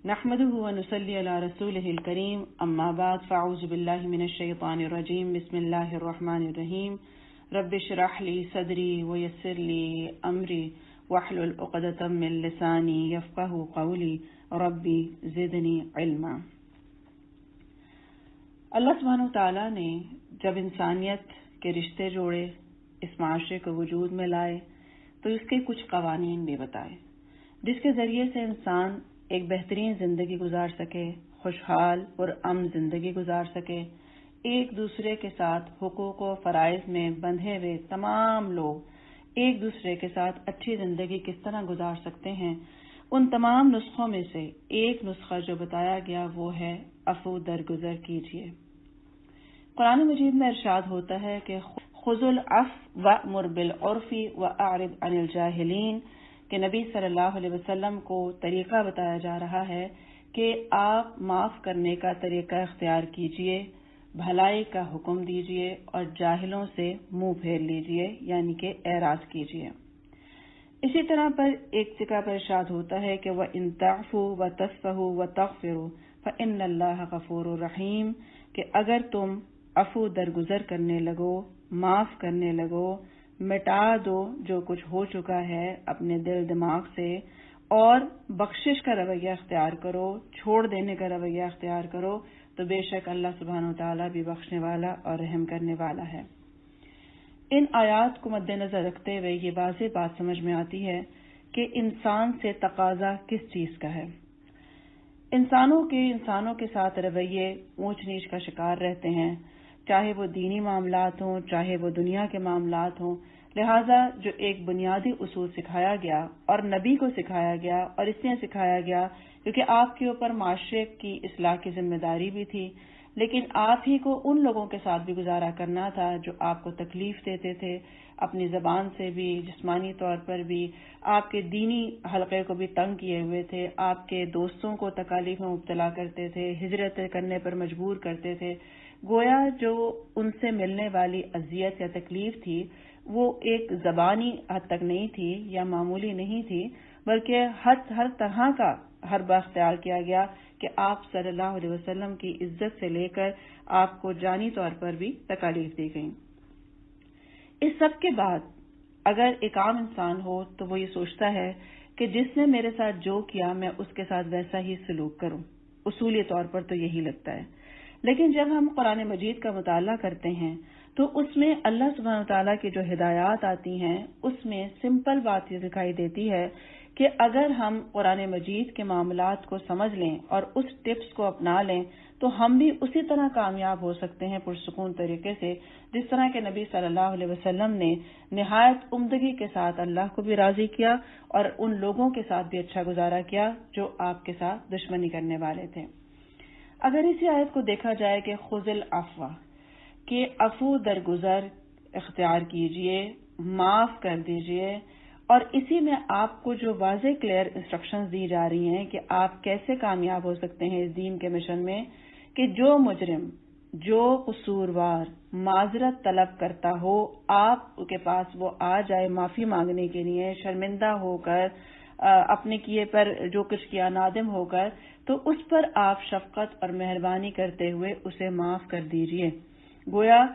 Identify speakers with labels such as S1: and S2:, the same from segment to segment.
S1: نحمده ونصلي على رسوله الكريم اما بعد فاعوذ بالله من الشيطان الرجيم بسم الله الرحمن الرحيم رب اشرح لي صدري ويسر لي امري واحلل عقدة من لساني يفقهوا قولي ربي زدني علما۔ اللہ سبحانہ وتعالی نے جب انسانیت کے رشتے جوڑے، اس معاشرے کو وجود میں لائے تو اس کے کچھ قوانین بھی بتائے جس کے ذریعے سے انسان ایک بہترین زندگی گزار سکے، خوشحال اور امن زندگی گزار سکے۔ ایک دوسرے کے ساتھ حقوق و فرائض میں بندھے ہوئے تمام لوگ ایک دوسرے کے ساتھ اچھی زندگی کس طرح گزار سکتے ہیں، ان تمام نسخوں میں سے ایک نسخہ جو بتایا گیا وہ ہے عفو درگزر کیجیے۔ قرآن مجید میں ارشاد ہوتا ہے کہ خذ العفو وأمر بالعرف واعرض عن الجاہلین، کہ نبی صلی اللہ علیہ وسلم کو طریقہ بتایا جا رہا ہے کہ آپ معاف کرنے کا طریقہ اختیار کیجئے، بھلائی کا حکم دیجئے اور جاہلوں سے منہ پھیر لیجئے، یعنی کہ اعراض کیجئے۔ اسی طرح پر ایک جگہ پر ارشاد ہوتا ہے کہ وَإِن تَعْفُوا وَتَصْفَحُوا وَتَغْفِرُوا فَإِنَّ اللَّهَ غَفُورٌ رَحِيمٌ، کہ اگر تم عفو درگزر کرنے لگو، معاف کرنے لگو، مٹا دو جو کچھ ہو چکا ہے اپنے دل دماغ سے، اور بخشش کا رویہ اختیار کرو، چھوڑ دینے کا رویہ اختیار کرو، تو بے شک اللہ سبحانہ وتعالیٰ بھی بخشنے والا اور رحم کرنے والا ہے۔ ان آیات کو مد نظر رکھتے ہوئے یہ واضح بات سمجھ میں آتی ہے کہ انسان سے تقاضا کس چیز کا ہے۔ انسانوں کے ساتھ رویے اونچ نیچ کا شکار رہتے ہیں، چاہے وہ دینی معاملات ہوں، چاہے وہ دنیا کے معاملات ہوں۔ لہٰذا جو ایک بنیادی اصول سکھایا گیا اور نبی کو سکھایا گیا، اور اس لیے سکھایا گیا کیونکہ آپ کے اوپر معاشرے کی اصلاح کی ذمہ داری بھی تھی، لیکن آپ ہی کو ان لوگوں کے ساتھ بھی گزارا کرنا تھا جو آپ کو تکلیف دیتے تھے، اپنی زبان سے بھی، جسمانی طور پر بھی، آپ کے دینی حلقے کو بھی تنگ کیے ہوئے تھے، آپ کے دوستوں کو تکالیف میں مبتلا کرتے تھے، ہجرت کرنے پر مجبور کرتے تھے۔ گویا جو ان سے ملنے والی اذیت یا تکلیف تھی وہ ایک زبانی حد تک نہیں تھی یا معمولی نہیں تھی، بلکہ ہر طرح کا حربہ اختیار کیا گیا کہ آپ صلی اللہ علیہ وسلم کی عزت سے لے کر آپ کو جانی طور پر بھی تکالیف دی گئیں۔ اس سب کے بعد اگر ایک عام انسان ہو تو وہ یہ سوچتا ہے کہ جس نے میرے ساتھ جو کیا میں اس کے ساتھ ویسا ہی سلوک کروں، اصولی طور پر تو یہی لگتا ہے۔ لیکن جب ہم قرآن مجید کا مطالعہ کرتے ہیں تو اس میں اللہ سبحانہ وتعالیٰ کی جو ہدایات آتی ہیں اس میں سمپل بات یہ دکھائی دیتی ہے کہ اگر ہم قرآن مجید کے معاملات کو سمجھ لیں اور اس ٹپس کو اپنا لیں تو ہم بھی اسی طرح کامیاب ہو سکتے ہیں پرسکون طریقے سے، جس طرح کہ نبی صلی اللہ علیہ وسلم نے نہایت عمدگی کے ساتھ اللہ کو بھی راضی کیا اور ان لوگوں کے ساتھ بھی اچھا گزارا کیا جو آپ کے ساتھ دشمنی کرنے والے تھے۔ اگر اسی آیت کو دیکھا جائے کہ خذ العفو، کہ عفو درگزر اختیار کیجئے، معاف کر دیجئے، اور اسی میں آپ کو جو واضح کلیئر انسٹرکشنز دی جا رہی ہیں کہ آپ کیسے کامیاب ہو سکتے ہیں اس دین کے مشن میں، کہ جو مجرم، جو قصوروار معذرت طلب کرتا ہو، آپ کے پاس وہ آ جائے معافی مانگنے کے لیے، شرمندہ ہو کر، اپنے کیے پر جو کچھ کیا نادم ہو کر، تو اس پر آپ شفقت اور مہربانی کرتے ہوئے اسے معاف کر دیجئے۔ گویا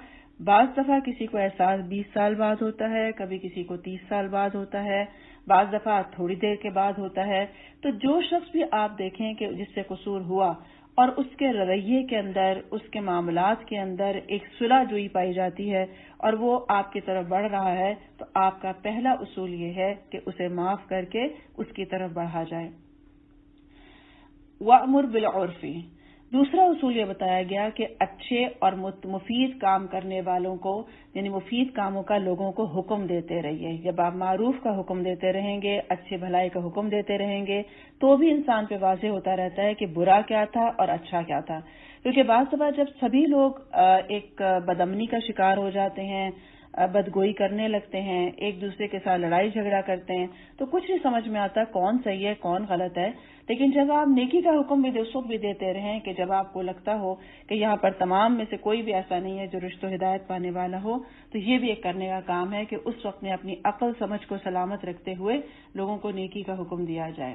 S1: بعض دفعہ کسی کو احساس 20 سال بعد ہوتا ہے، کبھی کسی کو 30 سال بعد ہوتا ہے، بعض دفعہ تھوڑی دیر کے بعد ہوتا ہے۔ تو جو شخص بھی آپ دیکھیں کہ جس سے قصور ہوا اور اس کے رویے کے اندر، اس کے معاملات کے اندر ایک صلح جوئی پائی جاتی ہے اور وہ آپ کی طرف بڑھ رہا ہے، تو آپ کا پہلا اصول یہ ہے کہ اسے معاف کر کے اس کی طرف بڑھا جائے۔ وَأْمُرْ بِالْعُرْفِ، دوسرا اصول یہ بتایا گیا کہ اچھے اور مفید کام کرنے والوں کو، یعنی مفید کاموں کا لوگوں کو حکم دیتے رہیے۔ جب آپ معروف کا حکم دیتے رہیں گے، اچھے بھلائی کا حکم دیتے رہیں گے، تو بھی انسان پہ واضح ہوتا رہتا ہے کہ برا کیا تھا اور اچھا کیا تھا۔ کیونکہ بعض دفعہ جب سبھی لوگ ایک بدامنی کا شکار ہو جاتے ہیں، بدگوئی کرنے لگتے ہیں، ایک دوسرے کے ساتھ لڑائی جھگڑا کرتے ہیں، تو کچھ نہیں سمجھ میں آتا کون صحیح ہے کون غلط ہے۔ لیکن جب آپ نیکی کا حکم بھی اس وقت بھی دیتے رہیں کہ جب آپ کو لگتا ہو کہ یہاں پر تمام میں سے کوئی بھی ایسا نہیں ہے جو رشت و ہدایت پانے والا ہو، تو یہ بھی ایک کرنے کا کام ہے کہ اس وقت میں اپنی عقل سمجھ کو سلامت رکھتے ہوئے لوگوں کو نیکی کا حکم دیا جائے۔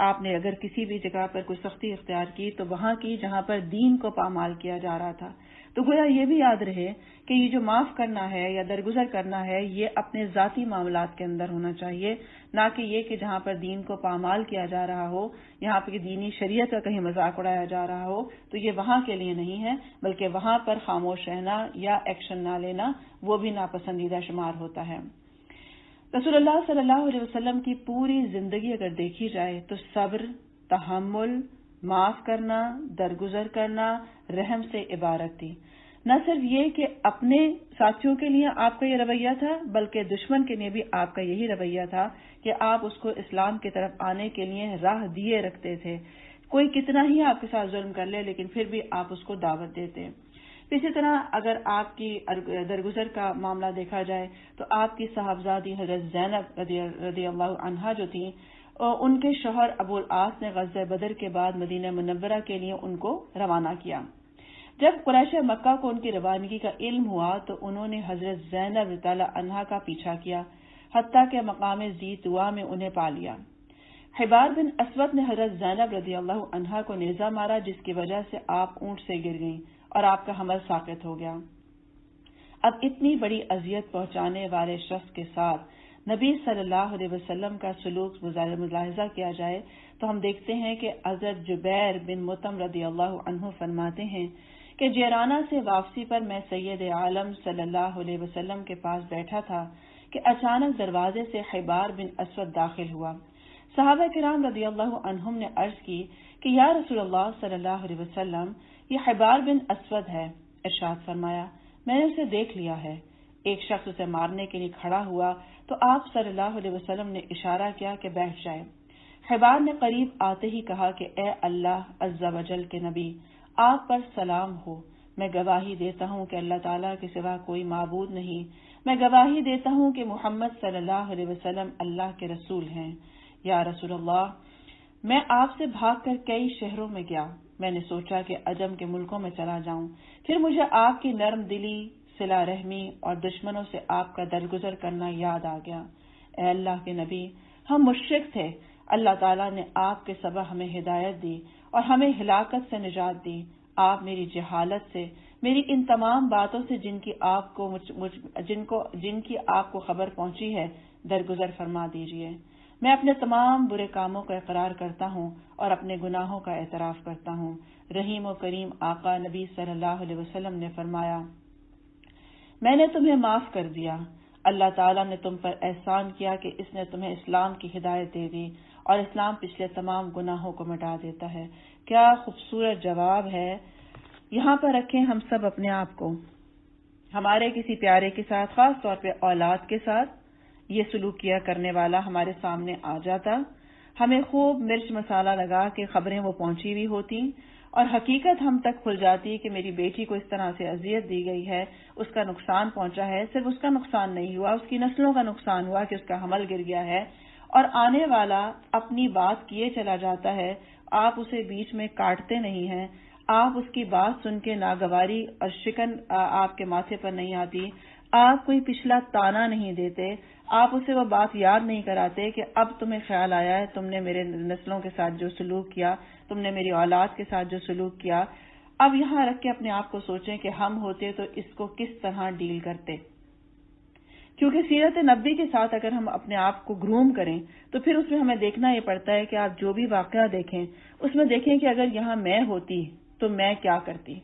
S1: آپ نے اگر کسی بھی جگہ پر کوئی سختی اختیار کی تو وہاں کی جہاں پر دین کو پامال کیا جا رہا تھا. تو گویا یہ بھی یاد رہے کہ یہ جو معاف کرنا ہے یا درگزر کرنا ہے یہ اپنے ذاتی معاملات کے اندر ہونا چاہیے، نہ کہ یہ کہ جہاں پر دین کو پامال کیا جا رہا ہو، یہاں پر دینی شریعت کا کہیں مذاق اڑایا جا رہا ہو تو یہ وہاں کے لیے نہیں ہے، بلکہ وہاں پر خاموش رہنا یا ایکشن نہ لینا وہ بھی ناپسندیدہ شمار ہوتا ہے. رسول اللہ صلی اللہ علیہ وسلم کی پوری زندگی اگر دیکھی جائے تو صبر، تحمل، معاف کرنا، درگزر کرنا، رحم سے عبارت تھی. نہ صرف یہ کہ اپنے ساتھیوں کے لیے آپ کا یہ رویہ تھا بلکہ دشمن کے لیے بھی آپ کا یہی رویہ تھا کہ آپ اس کو اسلام کی طرف آنے کے لیے راہ دیے رکھتے تھے. کوئی کتنا ہی آپ کے ساتھ ظلم کر لے لیکن پھر بھی آپ اس کو دعوت دیتے. اسی طرح اگر آپ کی درگزر کا معاملہ دیکھا جائے تو آپ کی صاحبزادی حضرت زینب رضی اللہ عنہا جو تھیں، ان کے شوہر ابو العاص نے غزوہ بدر کے بعد مدینہ منورہ کے لیے ان کو روانہ کیا. جب قریش مکہ کو ان کی روانگی کا علم ہوا تو انہوں نے حضرت زینب رضی اللہ عنہا کا پیچھا کیا، حتیٰ کہ مقام ذی طویٰ میں انہیں پا لیا. حبار بن اسود نے حضرت زینب رضی اللہ عنہا کو نیزہ مارا جس کی وجہ سے آپ اونٹ سے گر گئیں اور آپ کا حمل ساقط ہو گیا. اب اتنی بڑی اذیت پہنچانے والے شخص کے ساتھ نبی صلی اللہ علیہ وسلم کا سلوک ملاحظہ کیا جائے تو ہم دیکھتے ہیں کہ حضرت جبیر بن مطعم رضی اللہ عنہ فرماتے ہیں کہ جیرانہ سے واپسی پر میں سید عالم صلی اللہ علیہ وسلم کے پاس بیٹھا تھا کہ اچانک دروازے سے حبار بن اسود داخل ہوا. صحابہ کرام رضی اللہ عنہم نے عرض کی کہ یا رسول اللہ صلی اللہ علیہ وسلم، یہ حبار بن اسود ہے. ارشاد فرمایا، میں نے اسے دیکھ لیا ہے. ایک شخص اسے مارنے کے لیے کھڑا ہوا تو آپ صلی اللہ علیہ وسلم نے اشارہ کیا کہ بیٹھ جائے. حبار نے قریب آتے ہی کہا کہ اے اللہ عز و جل کے نبی، آپ پر سلام ہو. میں گواہی دیتا ہوں کہ اللہ تعالیٰ کے سوا کوئی معبود نہیں. میں گواہی دیتا ہوں کہ محمد صلی اللہ علیہ وسلم اللہ کے رسول ہیں. یا رسول اللہ، میں آپ سے بھاگ کر کئی شہروں میں گیا. میں نے سوچا کہ عجم کے ملکوں میں چلا جاؤں. پھر مجھے آپ کی نرم دلی، صلہ رحمی اور دشمنوں سے آپ کا درگزر کرنا یاد آ گیا. اے اللہ کے نبی، ہم مشرک تھے. اللہ تعالیٰ نے آپ کے سبب ہمیں ہدایت دی اور ہمیں ہلاکت سے نجات دی. آپ میری جہالت سے، میری ان تمام باتوں سے جن کی آپ کو خبر پہنچی ہے، درگزر فرما دیجیے. میں اپنے تمام برے کاموں کا اقرار کرتا ہوں اور اپنے گناہوں کا اعتراف کرتا ہوں. رحیم و کریم آقا نبی صلی اللہ علیہ وسلم نے فرمایا، میں نے تمہیں معاف کر دیا. اللہ تعالیٰ نے تم پر احسان کیا کہ اس نے تمہیں اسلام کی ہدایت دے دی اور اسلام پچھلے تمام گناہوں کو مٹا دیتا ہے. کیا خوبصورت جواب ہے. یہاں پر رکھیں ہم سب اپنے آپ کو، ہمارے کسی پیارے کے ساتھ، خاص طور پہ اولاد کے ساتھ یہ سلوک کیا کرنے والا ہمارے سامنے آ جاتا، ہمیں خوب مرچ مسالہ لگا کے خبریں وہ پہنچی ہوئی ہوتی اور حقیقت ہم تک کھل جاتی کہ میری بیٹی کو اس طرح سے اذیت دی گئی ہے، اس کا نقصان پہنچا ہے. صرف اس کا نقصان نہیں ہوا، اس کی نسلوں کا نقصان ہوا کہ اس کا حمل گر گیا ہے اور آنے والا اپنی بات کیے چلا جاتا ہے. آپ اسے بیچ میں کاٹتے نہیں ہیں، آپ اس کی بات سن کے ناگواری اور شکن آپ کے ماتھے پر نہیں آتی، آپ کوئی پچھلا تانا نہیں دیتے، آپ اسے وہ بات یاد نہیں کراتے کہ اب تمہیں خیال آیا ہے تم نے میرے نسلوں کے ساتھ جو سلوک کیا، تم نے میری اولاد کے ساتھ جو سلوک کیا. اب یہاں رکھ کے اپنے آپ کو سوچیں کہ ہم ہوتے تو اس کو کس طرح ڈیل کرتے. کیونکہ سیرت نبی کے ساتھ اگر ہم اپنے آپ کو گروم کریں تو پھر اس میں ہمیں دیکھنا یہ پڑتا ہے کہ آپ جو بھی واقعہ دیکھیں اس میں دیکھیں کہ اگر یہاں میں ہوتی تو میں کیا کرتی،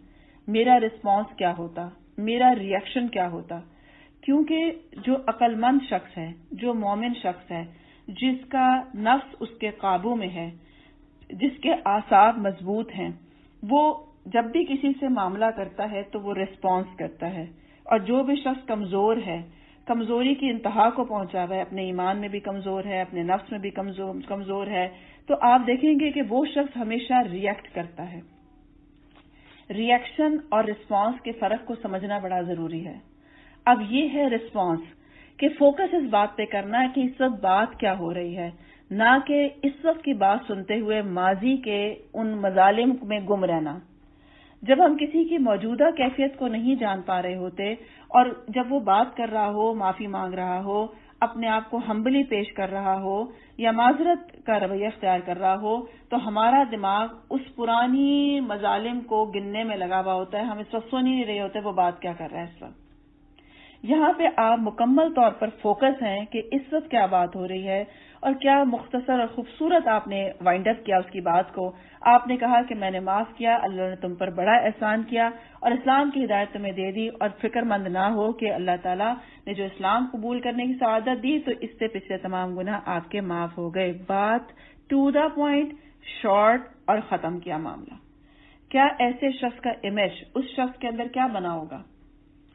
S1: میرا رسپانس کیا ہوتا، میرا ری ایکشن کیا ہوتا. کیونکہ جو عقل مند شخص ہے، جو مومن شخص ہے، جس کا نفس اس کے قابو میں ہے، جس کے اعصاب مضبوط ہیں، وہ جب بھی کسی سے معاملہ کرتا ہے تو وہ ریسپانس کرتا ہے. اور جو بھی شخص کمزور ہے، کمزوری کی انتہا کو پہنچا ہوا ہے، اپنے ایمان میں بھی کمزور ہے، اپنے نفس میں بھی کمزور ہے، تو آپ دیکھیں گے کہ وہ شخص ہمیشہ ری ایکٹ کرتا ہے. ری ایکشن اور رسپانس کے فرق کو سمجھنا بڑا ضروری ہے. اب یہ ہے رسپانس کہ فوکس اس بات پہ کرنا ہے کہ اس وقت بات کیا ہو رہی ہے، نہ کہ اس وقت کی بات سنتے ہوئے ماضی کے ان مظالم میں گم رہنا. جب ہم کسی کی موجودہ کیفیت کو نہیں جان پا رہے ہوتے اور جب وہ بات کر رہا ہو، معافی مانگ رہا ہو، اپنے آپ کو ہمبلی پیش کر رہا ہو یا معذرت کا رویہ اختیار کر رہا ہو تو ہمارا دماغ اس پرانی مظالم کو گننے میں لگا ہوا ہوتا ہے. ہم اس وقت سن ہی نہیں رہے ہوتے وہ بات کیا کر رہا ہے اس وقت. یہاں پہ آپ مکمل طور پر فوکس ہیں کہ اس وقت کیا بات ہو رہی ہے اور کیا مختصر اور خوبصورت آپ نے وائنڈ اپ کیا اس کی بات کو. آپ نے کہا کہ میں نے معاف کیا, اللہ نے تم پر بڑا احسان کیا اور اسلام کی ہدایت تمہیں دے دی, اور فکر مند نہ ہو کہ اللہ تعالیٰ نے جو اسلام قبول کرنے کی سعادت دی تو اس سے پچھلے تمام گناہ آپ کے معاف ہو گئے. بات ٹو دا پوائنٹ, شارٹ اور ختم کیا معاملہ. کیا ایسے شخص کا امیج اس شخص کے اندر کیا بنا ہوگا؟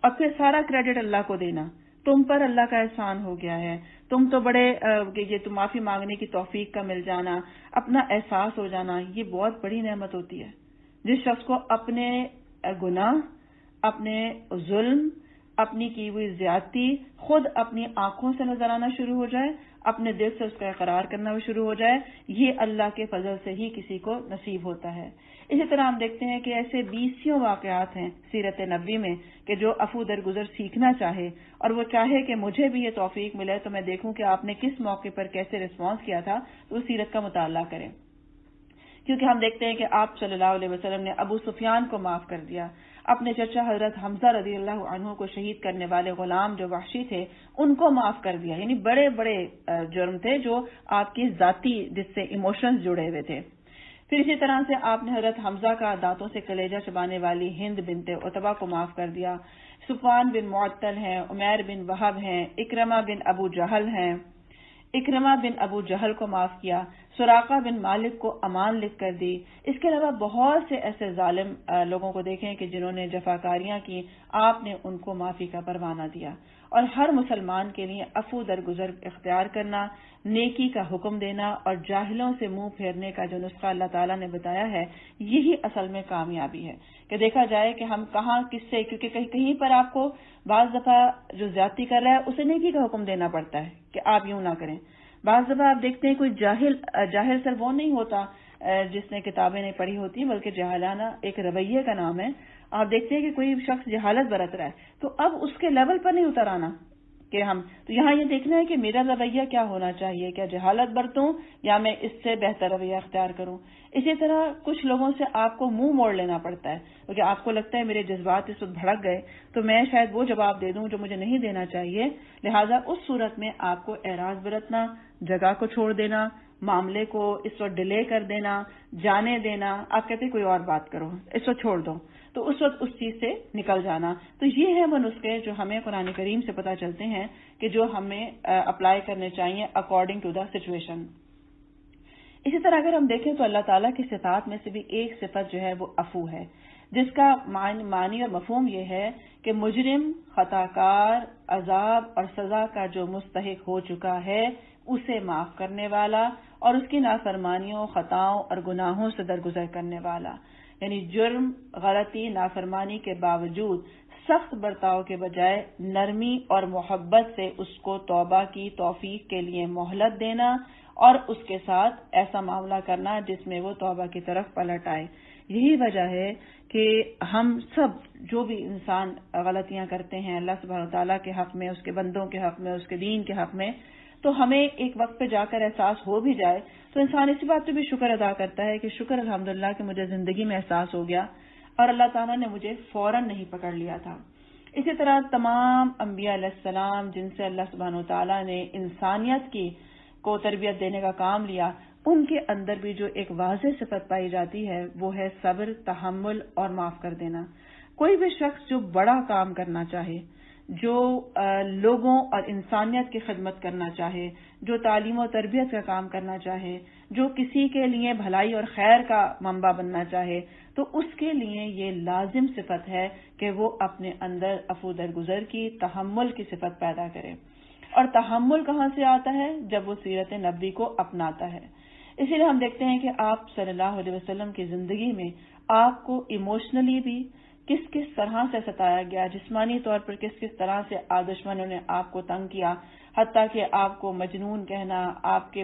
S1: اور پھر سارا کریڈٹ اللہ کو دینا, تم پر اللہ کا احسان ہو گیا ہے, تم تو بڑے یہ تو معافی مانگنے کی توفیق کا مل جانا, اپنا احساس ہو جانا, یہ بہت بڑی نعمت ہوتی ہے. جس شخص کو اپنے گناہ, اپنے ظلم, اپنی کی ہوئی زیادتی خود اپنی آنکھوں سے نظر آنا شروع ہو جائے, اپنے دل سے اس کا اقرار کرنا شروع ہو جائے, یہ اللہ کے فضل سے ہی کسی کو نصیب ہوتا ہے. اسی طرح ہم دیکھتے ہیں کہ ایسے 20 واقعات ہیں سیرت نبوی میں کہ جو عفو درگزر سیکھنا چاہے اور وہ چاہے کہ مجھے بھی یہ توفیق ملے تو میں دیکھوں کہ آپ نے کس موقع پر کیسے رسپانس کیا تھا, تو وہ سیرت کا مطالعہ کریں. کیونکہ ہم دیکھتے ہیں کہ آپ صلی اللہ علیہ وسلم نے ابو سفیان کو معاف کر دیا, اپنے چچا حضرت حمزہ رضی اللہ عنہ کو شہید کرنے والے غلام جو وحشی تھے ان کو معاف کر دیا. یعنی بڑے بڑے جرم تھے جو آپ کی ذاتی جس سے ایموشنز جڑے ہوئے تھے. پھر اسی طرح سے آپ نے حضرت حمزہ کا دانتوں سے کلیجہ چبانے والی ہند بنت عتبہ کو معاف کر دیا. صفوان بن معطل ہیں, عمیر بن وہب ہیں, اکرمہ بن ابو جہل ہیں, اکرمہ بن ابو جہل کو معاف کیا. سراقہ بن مالک کو امان لکھ کر دی. اس کے علاوہ بہت سے ایسے ظالم لوگوں کو دیکھیں کہ جنہوں نے جفاکاریاں کی, آپ نے ان کو معافی کا پروانہ دیا. اور ہر مسلمان کے لیے عفو درگزر اختیار کرنا, نیکی کا حکم دینا اور جاہلوں سے منہ پھیرنے کا جو نسخہ اللہ تعالیٰ نے بتایا ہے, یہی اصل میں کامیابی ہے. کہ دیکھا جائے کہ ہم کہاں کس سے, کیونکہ کہیں پر آپ کو بعض دفعہ جو زیادتی کر رہا ہے اسے نیکی کا حکم دینا پڑتا ہے کہ آپ یوں نہ کریں. بعض دفعہ آپ دیکھتے ہیں کوئی جاہل سر وہ نہیں ہوتا جس نے کتابیں نہیں پڑھی ہوتی, بلکہ جاہلانہ ایک رویے کا نام ہے. آپ دیکھتے ہیں کہ کوئی شخص جہالت برت رہا ہے تو اب اس کے لیول پر نہیں اتر آنا کہ ہم تو یہاں یہ دیکھنا ہے کہ میرا رویہ کیا ہونا چاہیے, کیا جہالت برتوں یا میں اس سے بہتر رویہ اختیار کروں. اسی طرح کچھ لوگوں سے آپ کو منہ موڑ لینا پڑتا ہے کیونکہ آپ کو لگتا ہے میرے جذبات اس وقت بھڑک گئے تو میں شاید وہ جواب دے دوں جو مجھے نہیں دینا چاہیے. لہٰذا اس صورت میں آپ کو اعراض برتنا, جگہ کو چھوڑ دینا, معاملے کو اس وقت ڈیلے کر دینا, جانے دینا. آپ کہتے کوئی اور بات کرو, اس وقت چھوڑ دو, تو اس وقت اس چیز سے نکل جانا. تو یہ ہیں وہ نسخے جو ہمیں قرآن کریم سے پتہ چلتے ہیں کہ جو ہمیں اپلائی کرنے چاہیے اکارڈنگ ٹو دا سچویشن. اسی طرح اگر ہم دیکھیں تو اللہ تعالیٰ کی صفات میں سے بھی ایک صفت جو ہے وہ عفو ہے, جس کا معنی اور مفہوم یہ ہے کہ مجرم, خطا کار, عذاب اور سزا کا جو مستحق ہو چکا ہے اسے معاف کرنے والا اور اس کی نافرمانیوں, خطاؤں اور گناہوں سے درگزر کرنے والا. یعنی جرم, غلطی, نافرمانی کے باوجود سخت برتاؤ کے بجائے نرمی اور محبت سے اس کو توبہ کی توفیق کے لیے مہلت دینا اور اس کے ساتھ ایسا معاملہ کرنا جس میں وہ توبہ کی طرف پلٹ آئے. یہی وجہ ہے کہ ہم سب جو بھی انسان غلطیاں کرتے ہیں اللہ سبحانہ وتعالیٰ کے حق میں, اس کے بندوں کے حق میں, اس کے دین کے حق میں, تو ہمیں ایک وقت پہ جا کر احساس ہو بھی جائے تو انسان اسی بات پہ بھی شکر ادا کرتا ہے کہ شکر الحمدللہ کہ مجھے زندگی میں احساس ہو گیا اور اللہ تعالیٰ نے مجھے فوراً نہیں پکڑ لیا تھا. اسی طرح تمام انبیاء علیہ السلام جن سے اللہ سبحانہ وتعالیٰ نے انسانیت کی کو تربیت دینے کا کام لیا, ان کے اندر بھی جو ایک واضح صفت پائی جاتی ہے وہ ہے صبر, تحمل اور معاف کر دینا. کوئی بھی شخص جو بڑا کام کرنا چاہے, جو لوگوں اور انسانیت کی خدمت کرنا چاہے, جو تعلیم و تربیت کا کام کرنا چاہے, جو کسی کے لیے بھلائی اور خیر کا منبع بننا چاہے, تو اس کے لیے یہ لازم صفت ہے کہ وہ اپنے اندر عفو درگزر کی, تحمل کی صفت پیدا کرے. اور تحمل کہاں سے آتا ہے؟ جب وہ سیرت نبوی کو اپناتا ہے. اسی لیے ہم دیکھتے ہیں کہ آپ صلی اللہ علیہ وسلم کی زندگی میں آپ کو ایموشنلی بھی کس کس طرح سے ستایا گیا, جسمانی طور پر کس کس طرح سے دشمنوں نے آپ کو تنگ کیا, حتیٰ کہ آپ کو مجنون کہنا, آپ کے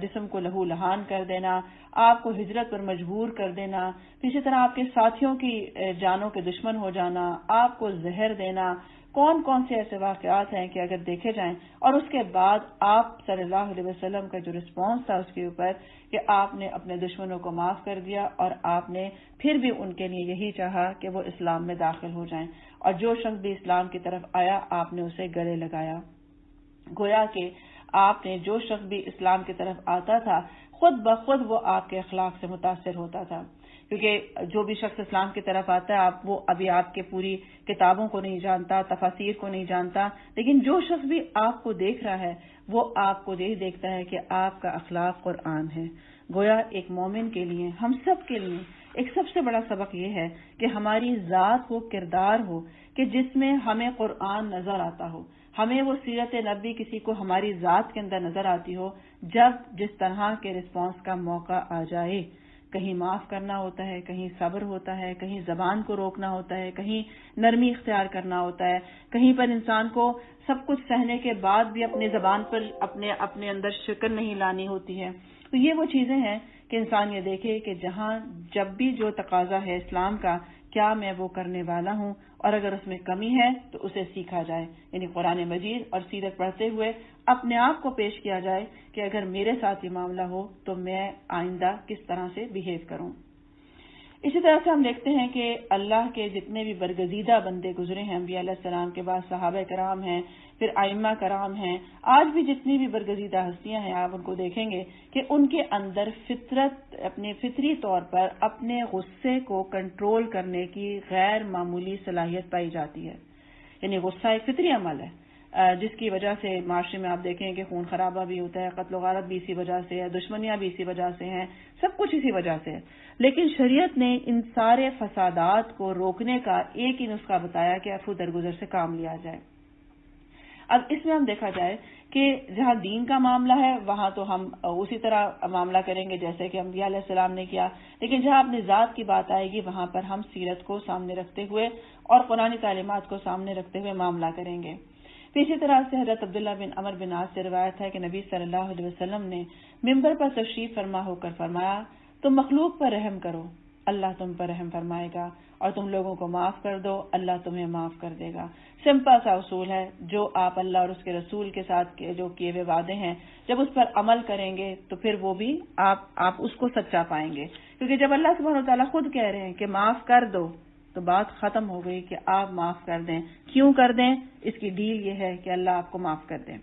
S1: جسم کو لہو لہان کر دینا, آپ کو ہجرت پر مجبور کر دینا, اسی طرح آپ کے ساتھیوں کی جانوں کے دشمن ہو جانا, آپ کو زہر دینا, کون کون سے ایسے واقعات ہیں کہ اگر دیکھے جائیں، اور اس کے بعد آپ صلی اللہ علیہ وسلم کا جو رسپانس تھا اس کے اوپر کہ آپ نے اپنے دشمنوں کو معاف کر دیا اور آپ نے پھر بھی ان کے لیے یہی چاہا کہ وہ اسلام میں داخل ہو جائیں، اور جو شخص بھی اسلام کی طرف آیا آپ نے اسے گلے لگایا۔ گویا کہ آپ نے جو شخص بھی اسلام کی طرف آتا تھا خود بخود وہ آپ کے اخلاق سے متاثر ہوتا تھا، کیونکہ جو بھی شخص اسلام کی طرف آتا ہے وہ ابھی آپ کے پوری کتابوں کو نہیں جانتا، تفاسیر کو نہیں جانتا، لیکن جو شخص بھی آپ کو دیکھ رہا ہے وہ آپ کو یہی دیکھتا ہے کہ آپ کا اخلاق قرآن ہے۔ گویا ایک مومن کے لیے، ہم سب کے لیے ایک سب سے بڑا سبق یہ ہے کہ ہماری ذات وہ کردار ہو کہ جس میں ہمیں قرآن نظر آتا ہو، ہمیں وہ سیرت نبی کسی کو ہماری ذات کے اندر نظر آتی ہو۔ جب جس طرح کے رسپانس کا موقع آ جائے، کہیں معاف کرنا ہوتا ہے، کہیں صبر ہوتا ہے، کہیں زبان کو روکنا ہوتا ہے، کہیں نرمی اختیار کرنا ہوتا ہے، کہیں پر انسان کو سب کچھ سہنے کے بعد بھی اپنے زبان پر اپنے اندر شکر نہیں لانی ہوتی ہے۔ تو یہ وہ چیزیں ہیں کہ انسان یہ دیکھے کہ جہاں جب بھی جو تقاضا ہے اسلام کا، کیا میں وہ کرنے والا ہوں، اور اگر اس میں کمی ہے تو اسے سیکھا جائے، یعنی قرآن مجید اور سیرت پڑھتے ہوئے اپنے آپ کو پیش کیا جائے کہ اگر میرے ساتھ یہ معاملہ ہو تو میں آئندہ کس طرح سے بہیو کروں۔ اسی طرح سے ہم دیکھتے ہیں کہ اللہ کے جتنے بھی برگزیدہ بندے گزرے ہیں، انبیاء علیہ السلام کے بعد صحابہ کرام ہیں، پھر ائمہ کرام ہیں، آج بھی جتنی بھی برگزیدہ ہستیاں ہیں آپ ان کو دیکھیں گے کہ ان کے اندر اپنے فطری طور پر اپنے غصے کو کنٹرول کرنے کی غیر معمولی صلاحیت پائی جاتی ہے۔ یعنی غصہ ایک فطری عمل ہے جس کی وجہ سے معاشرے میں آپ دیکھیں کہ خون خرابہ بھی ہوتا ہے، قتل و غارت بھی اسی وجہ سے ہے، دشمنیاں بھی اسی وجہ سے ہیں، سب کچھ اسی وجہ سے ہے۔ لیکن شریعت نے ان سارے فسادات کو روکنے کا ایک ہی نسخہ بتایا کہ عفو درگزر سے کام لیا جائے۔ اب اس میں ہم دیکھا جائے کہ جہاں دین کا معاملہ ہے وہاں تو ہم اسی طرح معاملہ کریں گے جیسے کہ انبیاء علیہ السلام نے کیا، لیکن جہاں اپنی ذات کی بات آئے گی وہاں پر ہم سیرت کو سامنے رکھتے ہوئے اور قرآنی تعلیمات کو سامنے رکھتے ہوئے معاملہ کریں گے۔ پھر اسی طرح سے حضرت عبداللہ بن عمر بن عاص سے روایت ہے کہ نبی صلی اللہ علیہ وسلم نے ممبر پر تشریف فرما ہو کر فرمایا، تم مخلوق پر رحم کرو، اللہ تم پر رحم فرمائے گا، اور تم لوگوں کو معاف کر دو، اللہ تمہیں معاف کر دے گا۔ سمپل سا اصول ہے، جو آپ اللہ اور اس کے رسول کے ساتھ جو کیے ہوئے وعدے ہیں جب اس پر عمل کریں گے تو پھر وہ بھی آپ اس کو سچا پائیں گے، کیونکہ جب اللہ سبحانہ وتعالیٰ خود کہہ رہے ہیں کہ معاف کر دو تو بات ختم ہو گئی کہ آپ معاف کر دیں۔ کیوں کر دیں؟ اس کی ڈیل یہ ہے کہ اللہ آپ کو معاف کر دیں۔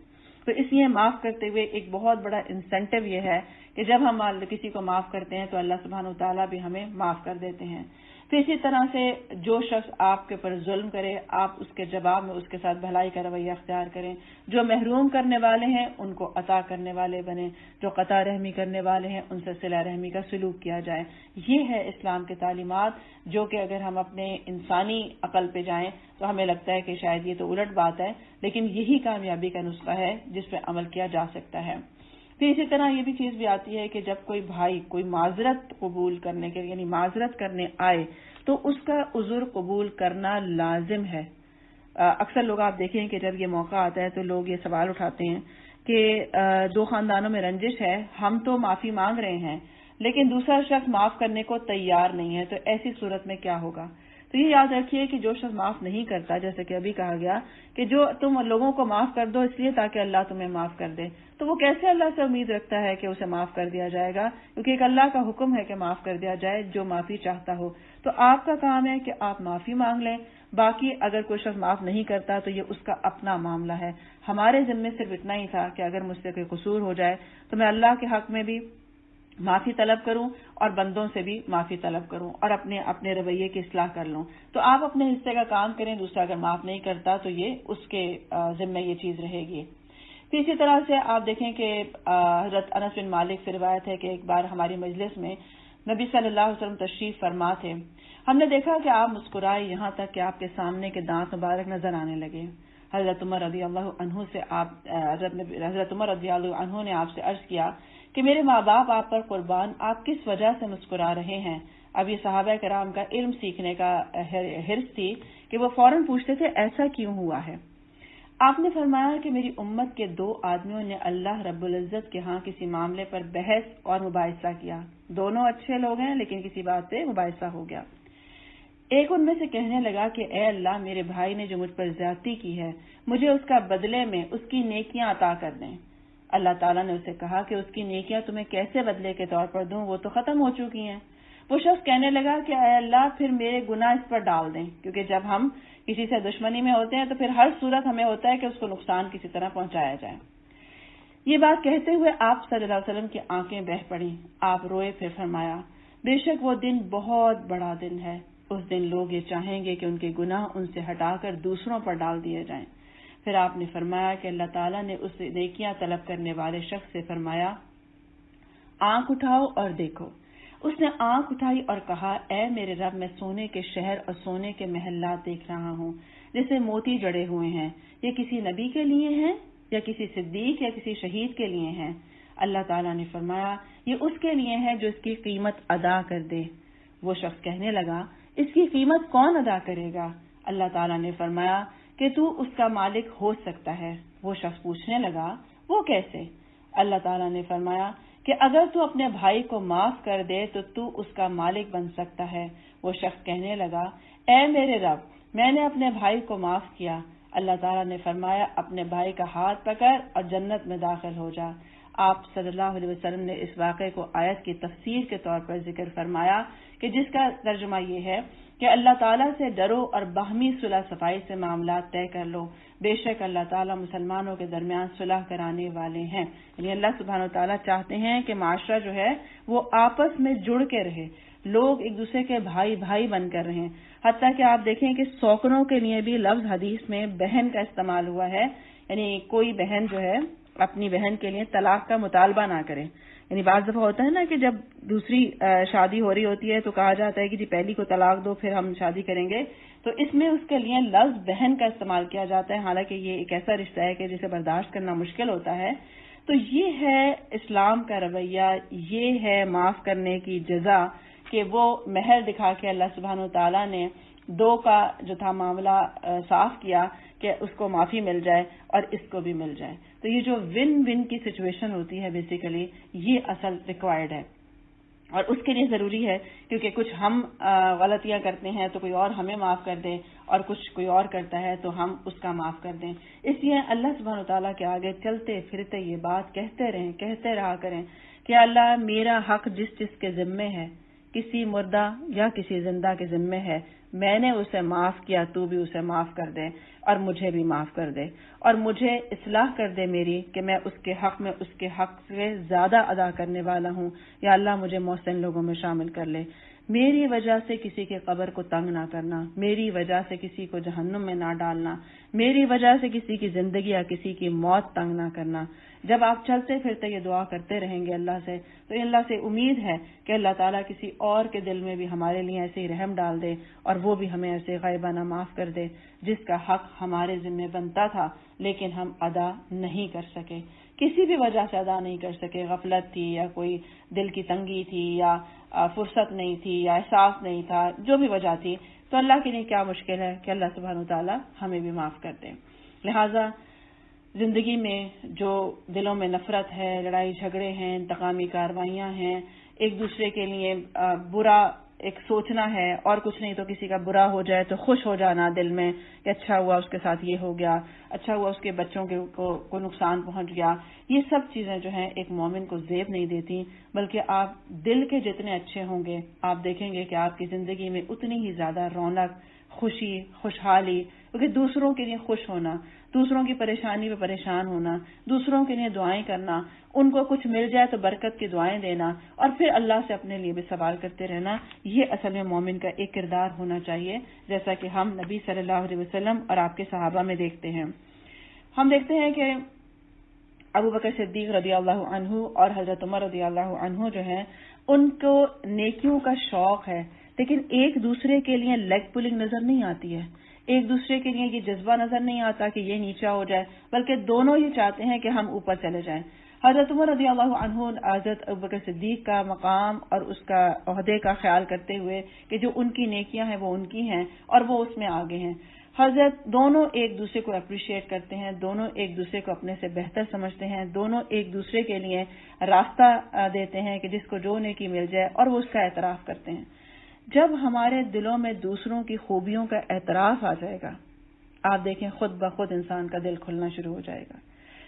S1: تو اس لیے معاف کرتے ہوئے ایک بہت بڑا انسینٹو یہ ہے کہ جب ہم کسی کو معاف کرتے ہیں تو اللہ سبحانہ وتعالیٰ بھی ہمیں معاف کر دیتے ہیں۔ پھر اسی طرح سے جو شخص آپ کے پر ظلم کرے آپ اس کے جواب میں اس کے ساتھ بھلائی کا رویہ اختیار کریں، جو محروم کرنے والے ہیں ان کو عطا کرنے والے بنیں، جو قطع رحمی کرنے والے ہیں ان سے صلہ رحمی کا سلوک کیا جائے۔ یہ ہے اسلام کی تعلیمات، جو کہ اگر ہم اپنے انسانی عقل پہ جائیں تو ہمیں لگتا ہے کہ شاید یہ تو الٹ بات ہے، لیکن یہی کامیابی کا نسخہ ہے جس پہ عمل کیا جا سکتا ہے۔ پھر اسی طرح یہ بھی چیز بھی آتی ہے کہ جب کوئی بھائی کوئی معذرت قبول کرنے کے یعنی معذرت کرنے آئے تو اس کا عذر قبول کرنا لازم ہے۔ اکثر لوگ آپ دیکھیں کہ جب یہ موقع آتا ہے تو لوگ یہ سوال اٹھاتے ہیں کہ دو خاندانوں میں رنجش ہے، ہم تو معافی مانگ رہے ہیں لیکن دوسرا شخص معاف کرنے کو تیار نہیں ہے، تو ایسی صورت میں کیا ہوگا؟ تو یہ یاد رکھیے کہ جو شخص معاف نہیں کرتا، جیسے کہ ابھی کہا گیا کہ جو تم لوگوں کو معاف کر دو اس لیے تاکہ اللہ تمہیں معاف کر دے، تو وہ کیسے اللہ سے امید رکھتا ہے کہ اسے معاف کر دیا جائے گا؟ کیونکہ ایک اللہ کا حکم ہے کہ معاف کر دیا جائے جو معافی چاہتا ہو۔ تو آپ کا کام ہے کہ آپ معافی مانگ لیں، باقی اگر کوئی شخص معاف نہیں کرتا تو یہ اس کا اپنا معاملہ ہے۔ ہمارے ذمے صرف اتنا ہی تھا کہ اگر مجھ سے کوئی قصور ہو جائے تو میں اللہ کے حق میں بھی معافی طلب کروں اور بندوں سے بھی معافی طلب کروں اور اپنے رویے کی اصلاح کر لوں۔ تو آپ اپنے حصے کا کام کریں، دوسرا اگر معاف نہیں کرتا تو یہ اس کے ذمہ یہ چیز رہے گی۔ پھر اسی طرح سے آپ دیکھیں کہ حضرت انس بن مالک سے روایت ہے کہ ایک بار ہماری مجلس میں نبی صلی اللہ علیہ وسلم تشریف فرما تھے، ہم نے دیکھا کہ آپ مسکرائے یہاں تک کہ آپ کے سامنے کے دانت مبارک نظر آنے لگے۔ حضرت عمر رضی اللہ عنہ نے آپ سے عرض کیا کہ میرے ماں باپ آپ پر قربان، آپ کس وجہ سے مسکرا رہے ہیں؟ اب یہ صحابہ کرام کا علم سیکھنے کا حرص تھی کہ وہ فوراً پوچھتے تھے ایسا کیوں ہوا ہے؟ آپ نے فرمایا کہ میری امت کے دو آدمیوں نے اللہ رب العزت کے ہاں کسی معاملے پر بحث اور مباحثہ کیا، دونوں اچھے لوگ ہیں لیکن کسی بات پہ مباحثہ ہو گیا۔ ایک ان میں سے کہنے لگا کہ اے اللہ، میرے بھائی نے جو مجھ پر زیادتی کی ہے مجھے اس کا بدلے میں اس کی نیکیاں عطا کر دیں۔ اللہ تعالیٰ نے اسے کہا کہ اس کی نیکیاں تمہیں کیسے بدلے کے طور پر دوں، وہ تو ختم ہو چکی ہیں۔ وہ شخص کہنے لگا کہ اے اللہ، پھر میرے گناہ اس پر ڈال دیں، کیونکہ جب ہم کسی سے دشمنی میں ہوتے ہیں تو پھر ہر صورت ہمیں ہوتا ہے کہ اس کو نقصان کسی طرح پہنچایا جائے۔ یہ بات کہتے ہوئے آپ صلی اللہ علیہ وسلم کی آنکھیں بہہ پڑیں، آپ روئے، پھر فرمایا بے شک وہ دن بہت بڑا دن ہے، اس دن لوگ یہ چاہیں گے کہ ان کے گناہ ان سے ہٹا کر دوسروں پر ڈال دیے جائیں۔ پھر آپ نے فرمایا کہ اللہ تعالیٰ نے اس نیکیاں طلب کرنے والے شخص سے فرمایا آنکھ اٹھاؤ اور دیکھو۔ اس نے آنکھ اٹھائی اور کہا اے میرے رب، میں سونے کے شہر اور سونے کے محلات دیکھ رہا ہوں جسے موتی جڑے ہوئے ہیں، یہ کسی نبی کے لیے ہیں یا کسی صدیق یا کسی شہید کے لیے ہیں؟ اللہ تعالیٰ نے فرمایا یہ اس کے لیے ہے جو اس کی قیمت ادا کر دے۔ وہ شخص کہنے لگا اس کی قیمت کون ادا کرے گا؟ اللہ تعالیٰ نے فرمایا کہ تو اس کا مالک ہو سکتا ہے۔ وہ شخص پوچھنے لگا وہ کیسے؟ اللہ تعالیٰ نے فرمایا کہ اگر تو اپنے بھائی کو معاف کر دے تو تو اس کا مالک بن سکتا ہے۔ وہ شخص کہنے لگا اے میرے رب، میں نے اپنے بھائی کو معاف کیا۔ اللہ تعالیٰ نے فرمایا اپنے بھائی کا ہاتھ پکڑ اور جنت میں داخل ہو جا۔ آپ صلی اللہ علیہ وسلم نے اس واقعے کو آیت کی تفسیر کے طور پر ذکر فرمایا کہ جس کا ترجمہ یہ ہے کہ اللہ تعالیٰ سے ڈرو اور باہمی صلح صفائی سے معاملات طے کر لو، بے شک اللہ تعالیٰ مسلمانوں کے درمیان صلح کرانے والے ہیں۔ یعنی اللہ سبحانہ و تعالیٰ چاہتے ہیں کہ معاشرہ جو ہے وہ آپس میں جڑ کے رہے، لوگ ایک دوسرے کے بھائی بھائی بن کر رہیں۔ حتیٰ کہ آپ دیکھیں کہ سوکنوں کے لیے بھی لفظ حدیث میں بہن کا استعمال ہوا ہے، یعنی کوئی بہن جو ہے اپنی بہن کے لیے طلاق کا مطالبہ نہ کرے۔ یعنی بعض دفعہ ہوتا ہے نا کہ جب دوسری شادی ہو رہی ہوتی ہے تو کہا جاتا ہے کہ جی پہلی کو طلاق دو پھر ہم شادی کریں گے، تو اس میں اس کے لیے لفظ بہن کا استعمال کیا جاتا ہے، حالانکہ یہ ایک ایسا رشتہ ہے کہ جسے برداشت کرنا مشکل ہوتا ہے۔ تو یہ ہے اسلام کا رویہ، یہ ہے معاف کرنے کی جزا کہ وہ مہر دکھا کے اللہ سبحانہ و تعالیٰ نے دو کا جو تھا معاملہ صاف کیا کہ اس کو معافی مل جائے اور اس کو بھی مل جائے۔ تو یہ جو ون ون کی سچویشن ہوتی ہے بیسیکلی یہ اصل ریکوائرڈ ہے، اور اس کے لیے ضروری ہے کیونکہ کچھ ہم غلطیاں کرتے ہیں تو کوئی اور ہمیں معاف کر دے، اور کچھ کوئی اور کرتا ہے تو ہم اس کا معاف کر دیں۔ اس لیے اللہ سبحانہ وتعالیٰ کے آگے چلتے پھرتے یہ بات کہتے رہا کریں کہ اللہ میرا حق جس جس کے ذمے ہے، کسی مردہ یا کسی زندہ کے ذمے ہے، میں نے اسے معاف کیا، تو بھی اسے معاف کر دے اور مجھے بھی معاف کر دے، اور مجھے اصلاح کر دے میری کہ میں اس کے حق سے زیادہ ادا کرنے والا ہوں۔ یا اللہ مجھے محسن لوگوں میں شامل کر لے۔ میری وجہ سے کسی کے قبر کو تنگ نہ کرنا، میری وجہ سے کسی کو جہنم میں نہ ڈالنا، میری وجہ سے کسی کی زندگی یا کسی کی موت تنگ نہ کرنا۔ جب آپ چلتے پھرتے یہ دعا کرتے رہیں گے اللہ سے، تو اللہ سے امید ہے کہ اللہ تعالیٰ کسی اور کے دل میں بھی ہمارے لیے ایسے ہی رحم ڈال دے اور وہ بھی ہمیں ایسے غائبانہ معاف کر دے جس کا حق ہمارے ذمہ بنتا تھا لیکن ہم ادا نہیں کر سکے، کسی بھی وجہ سے ادا نہیں کر سکے، غفلت تھی یا کوئی دل کی تنگی تھی یا فرصت نہیں تھی یا احساس نہیں تھا، جو بھی وجہ تھی، تو اللہ کے لیے کیا مشکل ہے کہ اللہ سبحانہ وتعالیٰ ہمیں بھی معاف کر دے۔ لہٰذا زندگی میں جو دلوں میں نفرت ہے، لڑائی جھگڑے ہیں، انتقامی کارروائیاں ہیں، ایک دوسرے کے لیے برا ایک سوچنا ہے، اور کچھ نہیں تو کسی کا برا ہو جائے تو خوش ہو جانا دل میں کہ اچھا ہوا اس کے ساتھ یہ ہو گیا، اچھا ہوا اس کے بچوں کو نقصان پہنچ گیا، یہ سب چیزیں جو ہیں ایک مومن کو زیب نہیں دیتی، بلکہ آپ دل کے جتنے اچھے ہوں گے آپ دیکھیں گے کہ آپ کی زندگی میں اتنی ہی زیادہ رونق، خوشی، خوشحالی، کیونکہ دوسروں کے لیے خوش ہونا، دوسروں کی پریشانی پہ پریشان ہونا، دوسروں کے لیے دعائیں کرنا، ان کو کچھ مل جائے تو برکت کی دعائیں دینا، اور پھر اللہ سے اپنے لیے بھی سوال کرتے رہنا، یہ اصل میں مومن کا ایک کردار ہونا چاہیے، جیسا کہ ہم نبی صلی اللہ علیہ وسلم اور آپ کے صحابہ میں دیکھتے ہیں۔ ہم دیکھتے ہیں کہ ابو بکر صدیق رضی اللہ عنہ اور حضرت عمر رضی اللہ عنہ جو ہیں ان کو نیکیوں کا شوق ہے، لیکن ایک دوسرے کے لیے لیگ پولنگ نظر نہیں آتی ہے، ایک دوسرے کے لیے یہ جذبہ نظر نہیں آتا کہ یہ نیچا ہو جائے، بلکہ دونوں یہ چاہتے ہیں کہ ہم اوپر چلے جائیں۔ حضرت عمر رضی اللہ عنہ حضرت ابو بکر صدیق کا مقام اور اس کا عہدے کا خیال کرتے ہوئے کہ جو ان کی نیکیاں ہیں وہ ان کی ہیں اور وہ اس میں آگے ہیں، حضرت دونوں ایک دوسرے کو اپریشیٹ کرتے ہیں، دونوں ایک دوسرے کو اپنے سے بہتر سمجھتے ہیں، دونوں ایک دوسرے کے لیے راستہ دیتے ہیں کہ جس کو جو نیکی مل جائے، اور وہ اس کا اعتراف کرتے ہیں۔ جب ہمارے دلوں میں دوسروں کی خوبیوں کا اعتراف آ جائے گا، آپ دیکھیں خود بخود انسان کا دل کھلنا شروع ہو جائے گا.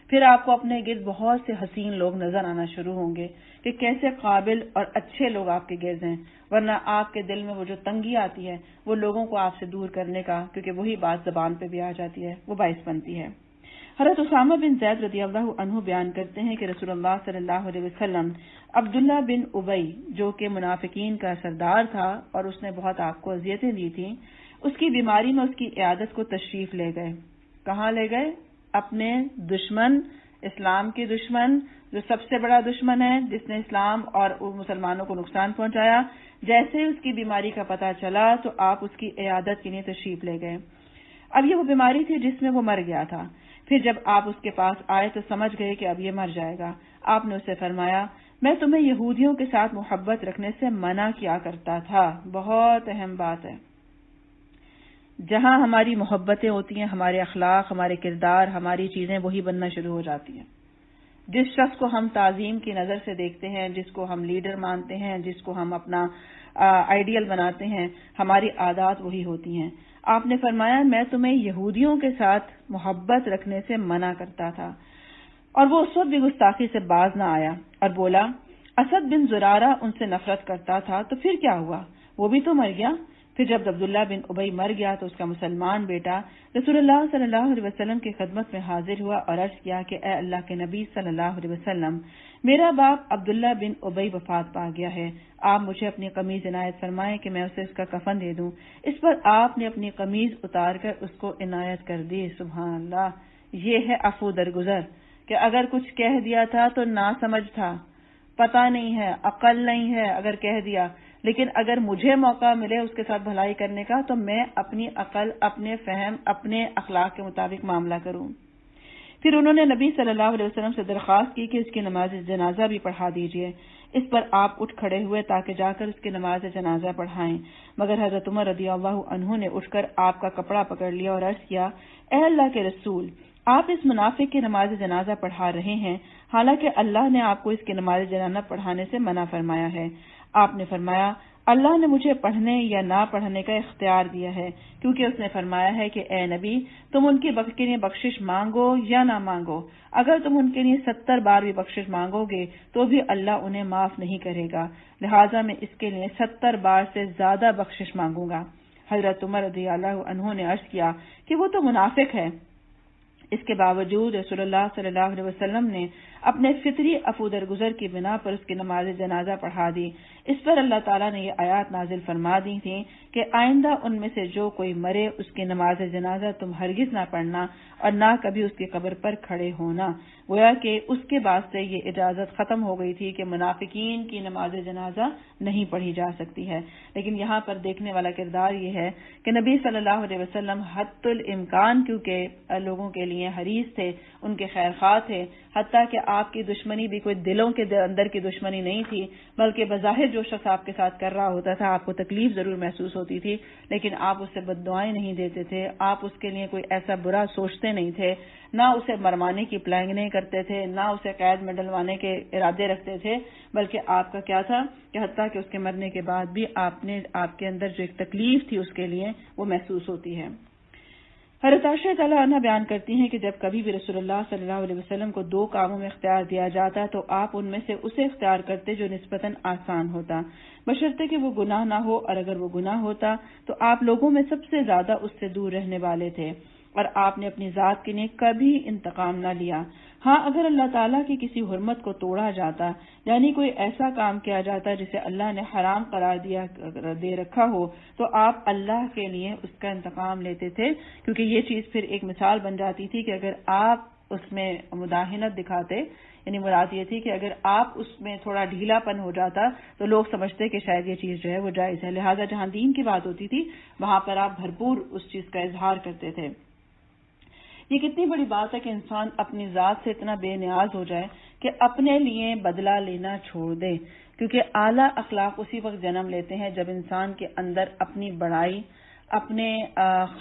S1: پھر آپ کو اپنے گرد بہت سے حسین لوگ نظر آنا شروع ہوں گے کہ کیسے قابل اور اچھے لوگ آپ کے گرد ہیں، ورنہ آپ کے دل میں وہ جو تنگی آتی ہے وہ لوگوں کو آپ سے دور کرنے کا، کیونکہ وہی بات زبان پہ بھی آ جاتی ہے، وہ باعث بنتی ہے. حضرت اسامہ بن زید رضی اللہ عنہ بیان کرتے ہیں کہ رسول اللہ صلی اللہ علیہ وسلم عبداللہ بن ابی جو کہ منافقین کا سردار تھا اور اس نے بہت آپ کو اذیتیں دی تھیں، اس کی بیماری میں اس کی عیادت کو تشریف لے گئے. کہاں لے گئے؟ اپنے دشمن، اسلام کے دشمن، جو سب سے بڑا دشمن ہے، جس نے اسلام اور مسلمانوں کو نقصان پہنچایا. جیسے اس کی بیماری کا پتہ چلا تو آپ اس کی عیادت کے لیے تشریف لے گئے. اب یہ وہ بیماری تھی جس میں وہ مر گیا تھا. پھر جب آپ اس کے پاس آئے تو سمجھ گئے کہ اب یہ مر جائے گا. آپ نے اسے فرمایا، میں تمہیں یہودیوں کے ساتھ محبت رکھنے سے منع کیا کرتا تھا. بہت اہم بات ہے. جہاں ہماری محبتیں ہوتی ہیں، ہمارے اخلاق، ہمارے کردار، ہماری چیزیں وہی بننا شروع ہو جاتی ہیں. جس شخص کو ہم تعظیم کی نظر سے دیکھتے ہیں، جس کو ہم لیڈر مانتے ہیں، جس کو ہم اپنا آئیڈیل بناتے ہیں، ہماری عادات وہی ہوتی ہیں. آپ نے فرمایا، میں تمہیں یہودیوں کے ساتھ محبت رکھنے سے منع کرتا تھا. اور وہ اس وقت بھی گستاخی سے باز نہ آیا اور بولا، اسد بن زرارہ ان سے نفرت کرتا تھا تو پھر کیا ہوا؟ وہ بھی تو مر گیا. پھر جب عبداللہ بن ابی مر گیا تو اس کا مسلمان بیٹا رسول اللہ صلی اللہ علیہ وسلم کی خدمت میں حاضر ہوا اور عرض کیا کہ اے اللہ کے نبی صلی اللہ علیہ وسلم، میرا باپ عبداللہ بن ابی وفات پا گیا ہے. آپ مجھے اپنی قمیض عنایت فرمائیں کہ میں اسے اس کا کفن دے دوں. اس پر آپ نے اپنی قمیض اتار کر اس کو عنایت کر دی. سبحان اللہ. یہ ہے عفو درگزر کہ اگر کچھ کہہ دیا تھا تو نہ سمجھ تھا، پتہ نہیں ہے، عقل نہیں ہے اگر کہہ دیا، لیکن اگر مجھے موقع ملے اس کے ساتھ بھلائی کرنے کا تو میں اپنی عقل، اپنے فہم، اپنے اخلاق کے مطابق معاملہ کروں. پھر انہوں نے نبی صلی اللہ علیہ وسلم سے درخواست کی کہ اس کی نماز جنازہ بھی پڑھا دیجیے. اس پر آپ اٹھ کھڑے ہوئے تاکہ جا کر اس کی نماز جنازہ پڑھائیں، مگر حضرت عمر رضی اللہ عنہ نے اٹھ کر آپ کا کپڑا پکڑ لیا اور عرض کیا، اے اللہ کے رسول، آپ اس منافق کی نماز جنازہ پڑھا رہے ہیں، حالانکہ اللہ نے آپ کو اس کی نماز جنازہ پڑھانے سے منع فرمایا ہے. آپ نے فرمایا، اللہ نے مجھے پڑھنے یا نہ پڑھنے کا اختیار دیا ہے، کیونکہ اس نے فرمایا ہے کہ اے نبی، تم ان کے لیے بخشش مانگو یا نہ مانگو، اگر تم ان کے لیے 70 بار بھی بخشش مانگو گے تو بھی اللہ انہیں معاف نہیں کرے گا، لہٰذا میں اس کے لیے 70 بار سے زیادہ بخشش مانگوں گا. حضرت عمر رضی اللہ عنہ نے عرض کیا کہ وہ تو منافق ہے. اس کے باوجود رسول اللہ صلی اللہ علیہ وسلم نے اپنے فطری عفو درگزر کی بنا پر اس کی نماز جنازہ پڑھا دی. اس پر اللہ تعالیٰ نے یہ آیات نازل فرما دی تھی کہ آئندہ ان میں سے جو کوئی مرے اس کی نماز جنازہ تم ہرگز نہ پڑھنا اور نہ کبھی اس کی قبر پر کھڑے ہونا. گویا کہ اس کے بعد سے یہ اجازت ختم ہو گئی تھی کہ منافقین کی نماز جنازہ نہیں پڑھی جا سکتی ہے. لیکن یہاں پر دیکھنے والا کردار یہ ہے کہ نبی صلی اللہ علیہ وسلم حتی الامکان کیونکہ لوگوں کے لیے حریص تھے، ان کے خیر خواہ تھے، حتیٰ کہ آپ کی دشمنی بھی کوئی دلوں کے اندر کی دشمنی نہیں تھی، بلکہ بظاہر جو شخص آپ کے ساتھ کر رہا ہوتا تھا آپ کو تکلیف ضرور محسوس ہوتی تھی، لیکن آپ اسے بد دعائیں نہیں دیتے تھے، آپ اس کے لیے کوئی ایسا برا سوچتے نہیں تھے، نہ اسے مروانے کی پلاننگ نہیں کرتے تھے، نہ اسے قید میں ڈلوانے کے ارادے رکھتے تھے، بلکہ آپ کا کیا تھا کہ حتیٰ کہ اس کے مرنے کے بعد بھی آپ کے اندر جو ایک تکلیف تھی اس کے لیے وہ محسوس ہوتی ہے. حضرت عائشہ رضی اللہ عنہا بیان کرتی ہیں کہ جب کبھی بھی رسول اللہ صلی اللہ علیہ وسلم کو 2 کاموں میں اختیار دیا جاتا تو آپ ان میں سے اسے اختیار کرتے جو نسبتاً آسان ہوتا، بشرطے کہ وہ گناہ نہ ہو، اور اگر وہ گناہ ہوتا تو آپ لوگوں میں سب سے زیادہ اس سے دور رہنے والے تھے، اور آپ نے اپنی ذات کے لیے کبھی انتقام نہ لیا. ہاں اگر اللہ تعالیٰ کی کسی حرمت کو توڑا جاتا، یعنی کوئی ایسا کام کیا جاتا جسے اللہ نے حرام قرار دے رکھا ہو، تو آپ اللہ کے لیے اس کا انتقام لیتے تھے، کیونکہ یہ چیز پھر ایک مثال بن جاتی تھی کہ اگر آپ اس میں مداہنت دکھاتے، یعنی مراد یہ تھی کہ اگر آپ اس میں تھوڑا ڈھیلا پن ہو جاتا تو لوگ سمجھتے کہ شاید یہ چیز جو ہے وہ جائز ہے، لہٰذا جہاں دین کی بات ہوتی تھی وہاں پر آپ بھرپور اس چیز کا اظہار کرتے تھے. یہ کتنی بڑی بات ہے کہ انسان اپنی ذات سے اتنا بے نیاز ہو جائے کہ اپنے لیے بدلہ لینا چھوڑ دے، کیونکہ اعلیٰ اخلاق اسی وقت جنم لیتے ہیں جب انسان کے اندر اپنی بڑائی، اپنے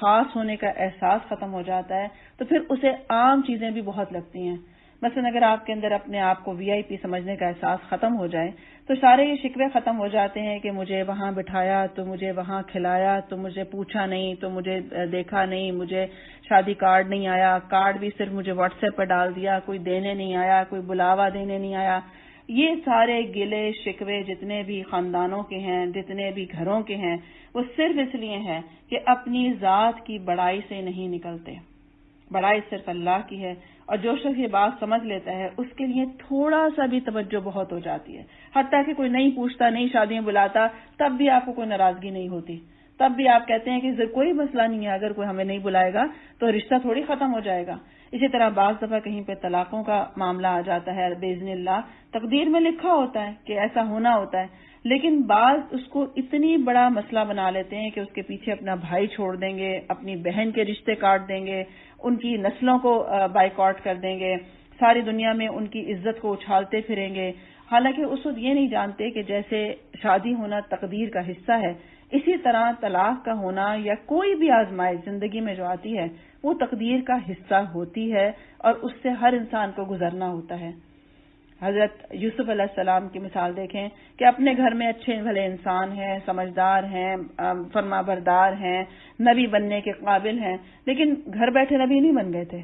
S1: خاص ہونے کا احساس ختم ہو جاتا ہے، تو پھر اسے عام چیزیں بھی بہت لگتی ہیں. مثلا اگر آپ کے اندر اپنے آپ کو VIP سمجھنے کا احساس ختم ہو جائے تو سارے یہ شکوے ختم ہو جاتے ہیں کہ مجھے وہاں بٹھایا تو مجھے وہاں کھلایا تو مجھے پوچھا نہیں تو مجھے دیکھا نہیں، مجھے شادی کارڈ نہیں آیا، کارڈ بھی صرف مجھے واٹس ایپ پہ ڈال دیا، کوئی دینے نہیں آیا، کوئی بلاوا دینے نہیں آیا۔ یہ سارے گلے شکوے جتنے بھی خاندانوں کے ہیں، جتنے بھی گھروں کے ہیں، وہ صرف اس لیے ہیں کہ اپنی ذات کی بڑائی سے نہیں نکلتے۔ بڑائی صرف اللہ کی ہے، اور جو شخص یہ بات سمجھ لیتا ہے اس کے لیے تھوڑا سا بھی توجہ بہت ہو جاتی ہے، حتیٰ کہ کوئی نہیں پوچھتا، نہیں شادیاں بلاتا، تب بھی آپ کو کوئی ناراضگی نہیں ہوتی، تب بھی آپ کہتے ہیں کہ کوئی مسئلہ نہیں ہے، اگر کوئی ہمیں نہیں بلائے گا تو رشتہ تھوڑی ختم ہو جائے گا۔ اسی طرح بعض دفعہ کہیں پہ طلاقوں کا معاملہ آ جاتا ہے، باذن اللہ تقدیر میں لکھا ہوتا ہے کہ ایسا ہونا ہوتا ہے، لیکن بعض اس کو اتنی بڑا مسئلہ بنا لیتے ہیں کہ اس کے پیچھے اپنا بھائی چھوڑ دیں گے، اپنی بہن کے رشتے کاٹ دیں گے، ان کی نسلوں کو بائیکاٹ کر دیں گے، ساری دنیا میں ان کی عزت کو اچھالتے پھریں گے، حالانکہ اس وقت یہ نہیں جانتے کہ جیسے شادی ہونا تقدیر کا حصہ ہے، اسی طرح طلاق کا ہونا یا کوئی بھی آزمائش زندگی میں جو آتی ہے وہ تقدیر کا حصہ ہوتی ہے، اور اس سے ہر انسان کو گزرنا ہوتا ہے۔ حضرت یوسف علیہ السلام کی مثال دیکھیں کہ اپنے گھر میں اچھے بھلے انسان ہیں، سمجھدار ہیں، فرما بردار ہیں، نبی بننے کے قابل ہیں، لیکن گھر بیٹھے نبی نہیں بن گئے تھے۔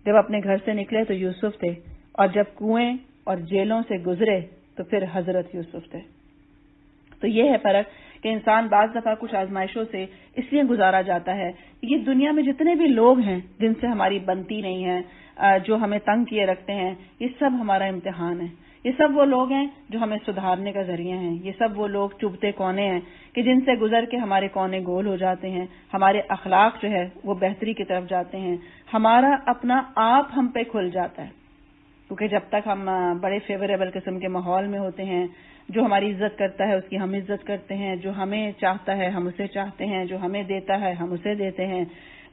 S1: جب اپنے گھر سے نکلے تو یوسف تھے، اور جب کنویں اور جیلوں سے گزرے تو پھر حضرت یوسف تھے۔ تو یہ ہے فرق کہ انسان بعض دفعہ کچھ آزمائشوں سے اس لیے گزارا جاتا ہے۔ یہ دنیا میں جتنے بھی لوگ ہیں جن سے ہماری بنتی نہیں ہے، جو ہمیں تنگ کیے رکھتے ہیں، یہ سب ہمارا امتحان ہے۔ یہ سب وہ لوگ ہیں جو ہمیں سدھارنے کا ذریعہ ہیں۔ یہ سب وہ لوگ چبھتے کونے ہیں کہ جن سے گزر کے ہمارے کونے گول ہو جاتے ہیں، ہمارے اخلاق جو ہے وہ بہتری کی طرف جاتے ہیں، ہمارا اپنا آپ ہم پہ کھل جاتا ہے، کیونکہ جب تک ہم بڑے فیوریبل قسم کے ماحول میں ہوتے ہیں، جو ہماری عزت کرتا ہے اس کی ہم عزت کرتے ہیں، جو ہمیں چاہتا ہے ہم اسے چاہتے ہیں، جو ہمیں دیتا ہے ہم اسے دیتے ہیں،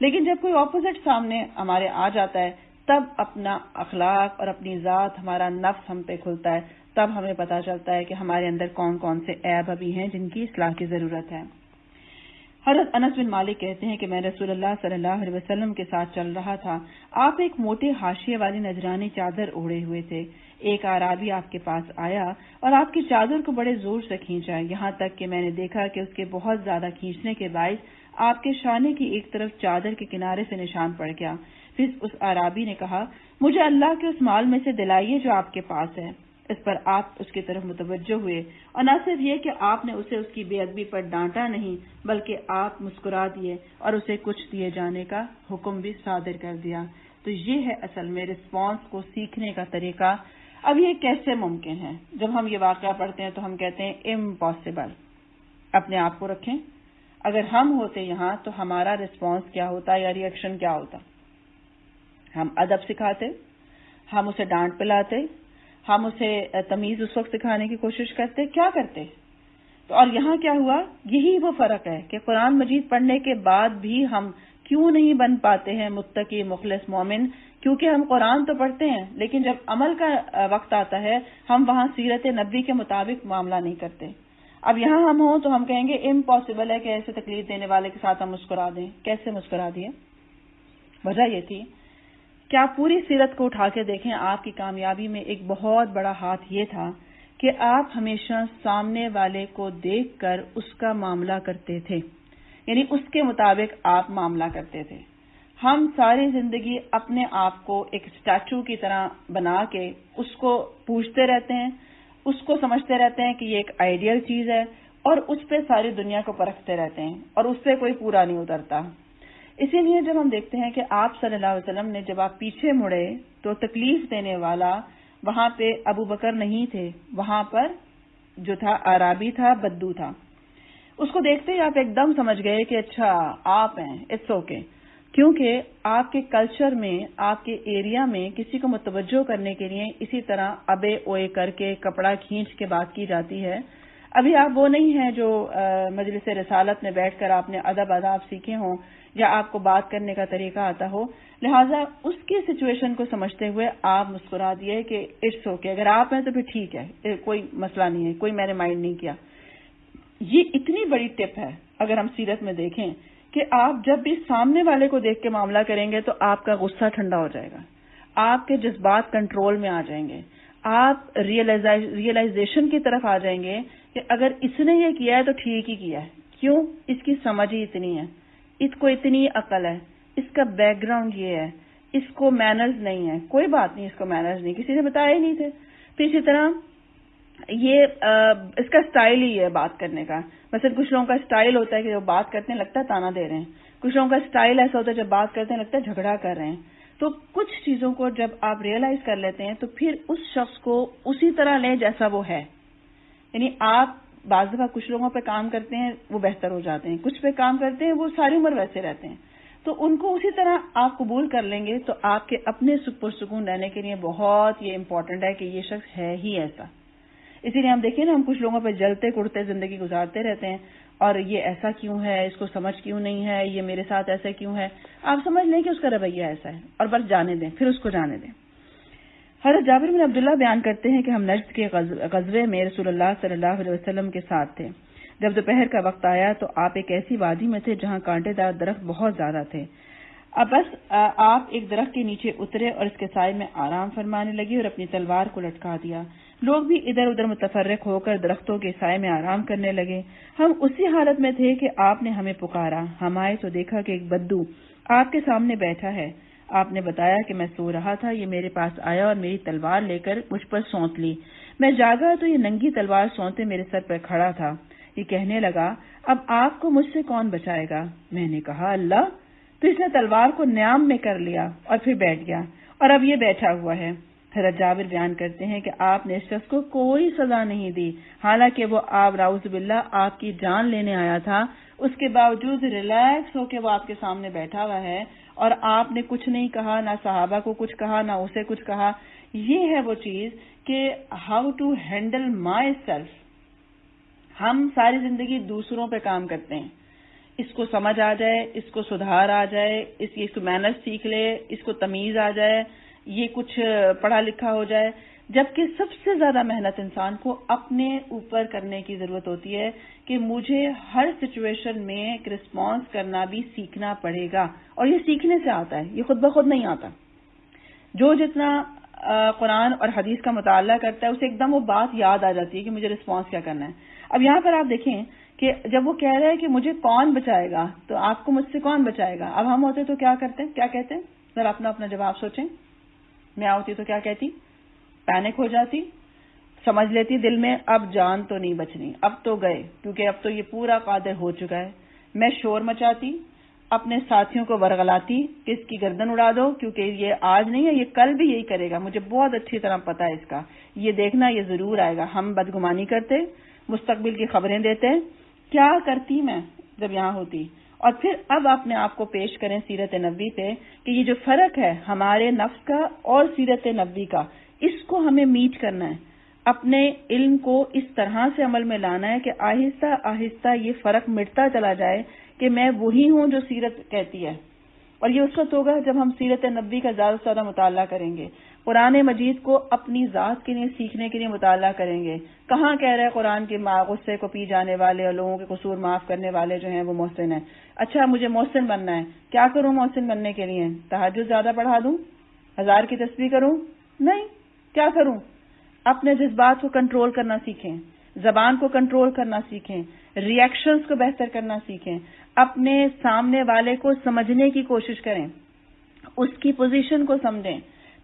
S1: لیکن جب کوئی اپوزٹ سامنے ہمارے آ جاتا ہے تب اپنا اخلاق اور اپنی ذات، ہمارا نفس ہم پہ کھلتا ہے، تب ہمیں پتہ چلتا ہے کہ ہمارے اندر کون کون سے عیب ابھی ہیں جن کی اصلاح کی ضرورت ہے۔ حضرت انس بن مالک کہتے ہیں کہ میں رسول اللہ صلی اللہ علیہ وسلم کے ساتھ چل رہا تھا، آپ ایک موٹے حاشیے والی نجرانی چادر اوڑھے ہوئے تھے۔ ایک اعرابی آپ کے پاس آیا اور آپ کی چادر کو بڑے زور سے کھینچا، یہاں تک کہ میں نے دیکھا کہ اس کے بہت زیادہ کھینچنے کے باعث آپ کے شانے کی ایک طرف چادر کے کنارے سے نشان پڑ گیا۔ پھر اس اعرابی نے کہا، مجھے اللہ کے اس مال میں سے دلائیے جو آپ کے پاس ہے۔ اس پر آپ اس کی طرف متوجہ ہوئے، اور نہ صرف یہ کہ آپ نے اسے اس کی بے ادبی پر ڈانٹا نہیں، بلکہ آپ مسکرا دیے اور اسے کچھ دیے جانے کا حکم بھی صادر کر دیا۔ تو یہ ہے اصل میں رسپانس کو سیکھنے کا طریقہ۔ اب یہ کیسے ممکن ہے؟ جب ہم یہ واقعہ پڑھتے ہیں تو ہم کہتے ہیں امپاسبل۔ اپنے آپ کو رکھیں، اگر ہم ہوتے یہاں تو ہمارا رسپانس کیا ہوتا یا ری ایکشن کیا ہوتا؟ ہم ادب سکھاتے، ہم اسے ڈانٹ پلاتے، ہم اسے تمیز اس وقت سکھانے کی کوشش کرتے، کیا کرتے؟ تو اور یہاں کیا ہوا؟ یہی وہ فرق ہے کہ قرآن مجید پڑھنے کے بعد بھی ہم کیوں نہیں بن پاتے ہیں متقی مخلص مومن، کیونکہ ہم قرآن تو پڑھتے ہیں لیکن جب عمل کا وقت آتا ہے ہم وہاں سیرت نبی کے مطابق معاملہ نہیں کرتے۔ اب یہاں ہم ہوں تو ہم کہیں گے امپاسبل ہے کہ ایسے تکلیف دینے والے کے ساتھ ہم مسکرا دیں۔ کیسے مسکرا دیے؟ وجہ یہ تھی کہ آپ پوری سیرت کو اٹھا کے دیکھیں، آپ کی کامیابی میں ایک بہت بڑا ہاتھ یہ تھا کہ آپ ہمیشہ سامنے والے کو دیکھ کر اس کا معاملہ کرتے تھے، یعنی اس کے مطابق آپ معاملہ کرتے تھے۔ ہم ساری زندگی اپنے آپ کو ایک اسٹیچو کی طرح بنا کے اس کو پوچھتے رہتے ہیں، اس کو سمجھتے رہتے ہیں کہ یہ ایک آئیڈیل چیز ہے، اور اس پہ ساری دنیا کو پرکھتے رہتے ہیں، اور اس سے کوئی پورا نہیں اترتا۔ اسی لیے جب ہم دیکھتے ہیں کہ آپ صلی اللہ علیہ وسلم نے جب آپ پیچھے مڑے تو تکلیف دینے والا وہاں پہ ابو بکر نہیں تھے، وہاں پر جو تھا اعرابی تھا، بدو تھا۔ اس کو دیکھتے ہی آپ ایک دم سمجھ گئے کہ اچھا آپ ہیں، اٹس اوکے، کیونکہ آپ کے کلچر میں، آپ کے ایریا میں کسی کو متوجہ کرنے کے لیے اسی طرح ابے اوئے کر کے کپڑا کھینچ کے بات کی جاتی ہے۔ ابھی آپ وہ نہیں ہیں جو مجلس رسالت میں بیٹھ کر آپ نے ادب آداب سیکھے ہوں یا آپ کو بات کرنے کا طریقہ آتا ہو، لہٰذا اس کی سچویشن کو سمجھتے ہوئے آپ مسکرا دیے کہ اٹس اوکے، اگر آپ ہیں تو پھر ٹھیک ہے، کوئی مسئلہ نہیں ہے، کوئی میں نے مائنڈ نہیں کیا۔ یہ اتنی بڑی ٹپ ہے اگر ہم سیرت میں دیکھیں کہ آپ جب بھی سامنے والے کو دیکھ کے معاملہ کریں گے تو آپ کا غصہ ٹھنڈا ہو جائے گا، آپ کے جذبات کنٹرول میں آ جائیں گے، آپ ریئلائزیشن کی طرف آ جائیں گے کہ اگر اس نے یہ کیا ہے تو ٹھیک ہی کیا ہے، کیوں؟ اس کی سمجھ ہی اتنی ہے، اس کو اتنی عقل ہے، اس کا بیک گراؤنڈ یہ ہے، اس کو مینرز نہیں ہے، کوئی بات نہیں، اس کو مینرز نہیں، کسی نے بتایا ہی نہیں تھے۔ پھر اسی طرح یہ اس کا سٹائل ہی ہے بات کرنے کا، مثلا کچھ لوگوں کا سٹائل ہوتا ہے کہ جب بات کرتے ہیں لگتا ہے تانا دے رہے ہیں، کچھ لوگوں کا سٹائل ایسا ہوتا ہے جب بات کرتے ہیں لگتا ہے جھگڑا کر رہے ہیں۔ تو کچھ چیزوں کو جب آپ ریئلائز کر لیتے ہیں تو پھر اس شخص کو اسی طرح لیں جیسا وہ ہے، یعنی آپ بعض دفعہ کچھ لوگوں پہ کام کرتے ہیں وہ بہتر ہو جاتے ہیں، کچھ پہ کام کرتے ہیں وہ ساری عمر ویسے رہتے ہیں، تو ان کو اسی طرح آپ قبول کر لیں گے تو آپ کے اپنے پرسکون رہنے کے لیے بہت یہ امپورٹنٹ ہے کہ یہ شخص ہے ہی ایسا۔ اسی لیے ہم دیکھیں نا، ہم کچھ لوگوں پہ جلتے کڑتے زندگی گزارتے رہتے ہیں اور یہ ایسا کیوں ہے، اس کو سمجھ کیوں نہیں ہے، یہ میرے ساتھ ایسا کیوں ہے، آپ سمجھ لیں کہ اس کا رویہ ایسا ہے اور بس جانے دیں، پھر اس کو جانے دیں۔ حضرت جابر بن عبداللہ بیان کرتے ہیں کہ ہم نجد کے غزوے میں رسول اللہ صلی اللہ علیہ وسلم کے ساتھ تھے۔ جب دوپہر کا وقت آیا تو آپ ایک ایسی وادی میں تھے جہاں کانٹے دار درخت بہت زیادہ تھے۔ اب بس آپ ایک درخت کے نیچے اترے اور اس کے سائے میں آرام فرمانے لگے اور اپنی تلوار کو لٹکا دیا۔ لوگ بھی ادھر ادھر متفرق ہو کر درختوں کے سائے میں آرام کرنے لگے۔ ہم اسی حالت میں تھے کہ آپ نے ہمیں پکارا، ہم آئے تو دیکھا کہ ایک بدو آپ کے سامنے بیٹھا ہے۔ آپ نے بتایا کہ میں سو رہا تھا، یہ میرے پاس آیا اور میری تلوار لے کر مجھ پر سونت لی۔ میں جاگا تو یہ ننگی تلوار سونتے میرے سر پر کھڑا تھا۔ یہ کہنے لگا، اب آپ کو مجھ سے کون بچائے گا؟ میں نے کہا، اللہ۔ تو اس نے تلوار کو نیام میں کر لیا اور پھر بیٹھ گیا اور اب یہ بیٹھا ہوا ہے۔ حضرت جابر بیان کرتے ہیں کہ آپ نے اس شخص کو کوئی سزا نہیں دی، حالانکہ وہ آپ نعوذ باللہ آپ کی جان لینے آیا تھا، اس کے باوجود ریلیکس ہو کے وہ آپ کے سامنے بیٹھا ہوا ہے اور آپ نے کچھ نہیں کہا، نہ صحابہ کو کچھ کہا، نہ اسے کچھ کہا۔ یہ ہے وہ چیز کہ how to handle myself. ہم ساری زندگی دوسروں پہ کام کرتے ہیں، اس کو سمجھ آ جائے، اس کو سدھار آ جائے، اس کو مینرز سیکھ لے، اس کو تمیز آ جائے، یہ کچھ پڑھا لکھا ہو جائے، جبکہ سب سے زیادہ محنت انسان کو اپنے اوپر کرنے کی ضرورت ہوتی ہے کہ مجھے ہر سچویشن میں ایک رسپانس کرنا بھی سیکھنا پڑے گا، اور یہ سیکھنے سے آتا ہے، یہ خود بخود نہیں آتا۔ جو جتنا قرآن اور حدیث کا مطالعہ کرتا ہے اسے ایک دم وہ بات یاد آ جاتی ہے کہ مجھے رسپانس کیا کرنا ہے۔ اب یہاں پر آپ دیکھیں کہ جب وہ کہہ رہے ہیں کہ مجھے کون بچائے گا، تو آپ کو مجھ سے کون بچائے گا؟ اب ہم ہوتے تو کیا کرتے، کیا کہتے ہیں؟ ذرا اپنا اپنا جواب سوچیں۔ میں ہوتی تو کیا کہتی؟ پینک ہو جاتی، سمجھ لیتی دل میں اب جان تو نہیں بچنی، اب تو گئے، کیونکہ اب تو یہ پورا قادر ہو چکا ہے۔ میں شور مچاتی، اپنے ساتھیوں کو ورغلاتی کہ اس کی گردن اڑا دو، کیونکہ یہ آج نہیں ہے، یہ کل بھی یہی کرے گا، مجھے بہت اچھی طرح پتا ہے اس کا، یہ دیکھنا یہ ضرور آئے گا۔ ہم بدگمانی کرتے، مستقبل کی خبریں دیتے۔ کیا کرتی میں جب یہاں ہوتی؟ اور پھر اب اپنے آپ کو پیش کریں سیرت نبوی پہ کہ یہ جو فرق ہے ہمارے نفس کا اور سیرت نبوی کا، اس کو ہمیں میٹ کرنا ہے، اپنے علم کو اس طرح سے عمل میں لانا ہے کہ آہستہ آہستہ یہ فرق مٹتا چلا جائے کہ میں وہی ہوں جو سیرت کہتی ہے۔ اور یہ اس وقت ہوگا جب ہم سیرت نبوی کا زیادہ سے زیادہ مطالعہ کریں گے، قرآن مجید کو اپنی ذات کے لیے سیکھنے کے لیے مطالعہ کریں گے۔ کہاں کہہ رہے قرآن کے غصے کو پی جانے والے اور لوگوں کے قصور معاف کرنے والے جو ہیں وہ محسن ہیں؟ اچھا مجھے محسن بننا ہے، کیا کروں محسن بننے کے لیے؟ تہجد زیادہ پڑھا دوں؟ 1000 کی تسبیح کروں؟ نہیں، کیا کروں؟ اپنے جذبات کو کنٹرول کرنا سیکھیں، زبان کو کنٹرول کرنا سیکھیں، ری ایکشنز کو بہتر کرنا سیکھیں، اپنے سامنے والے کو سمجھنے کی کوشش کریں، اس کی پوزیشن کو سمجھیں،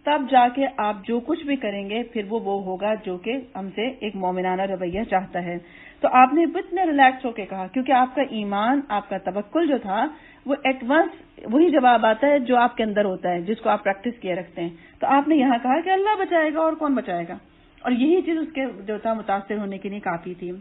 S1: تب جا کے آپ جو کچھ بھی کریں گے پھر وہ ہوگا جو کہ ہم سے ایک مومنانہ رویہ چاہتا ہے۔ تو آپ نے اتنے ریلیکس ہو کے کہا، کیونکہ آپ کا ایمان، آپ کا توکل جو تھا وہ ایٹ ونس وہی جواب آتا ہے جو آپ کے اندر ہوتا ہے، جس کو آپ پریکٹس کیے رکھتے ہیں۔ تو آپ نے یہاں کہا کہ اللہ بچائے گا اور کون بچائے گا، اور یہی چیز اس کے جو تھا متاثر ہونے کے لیے کافی تھی۔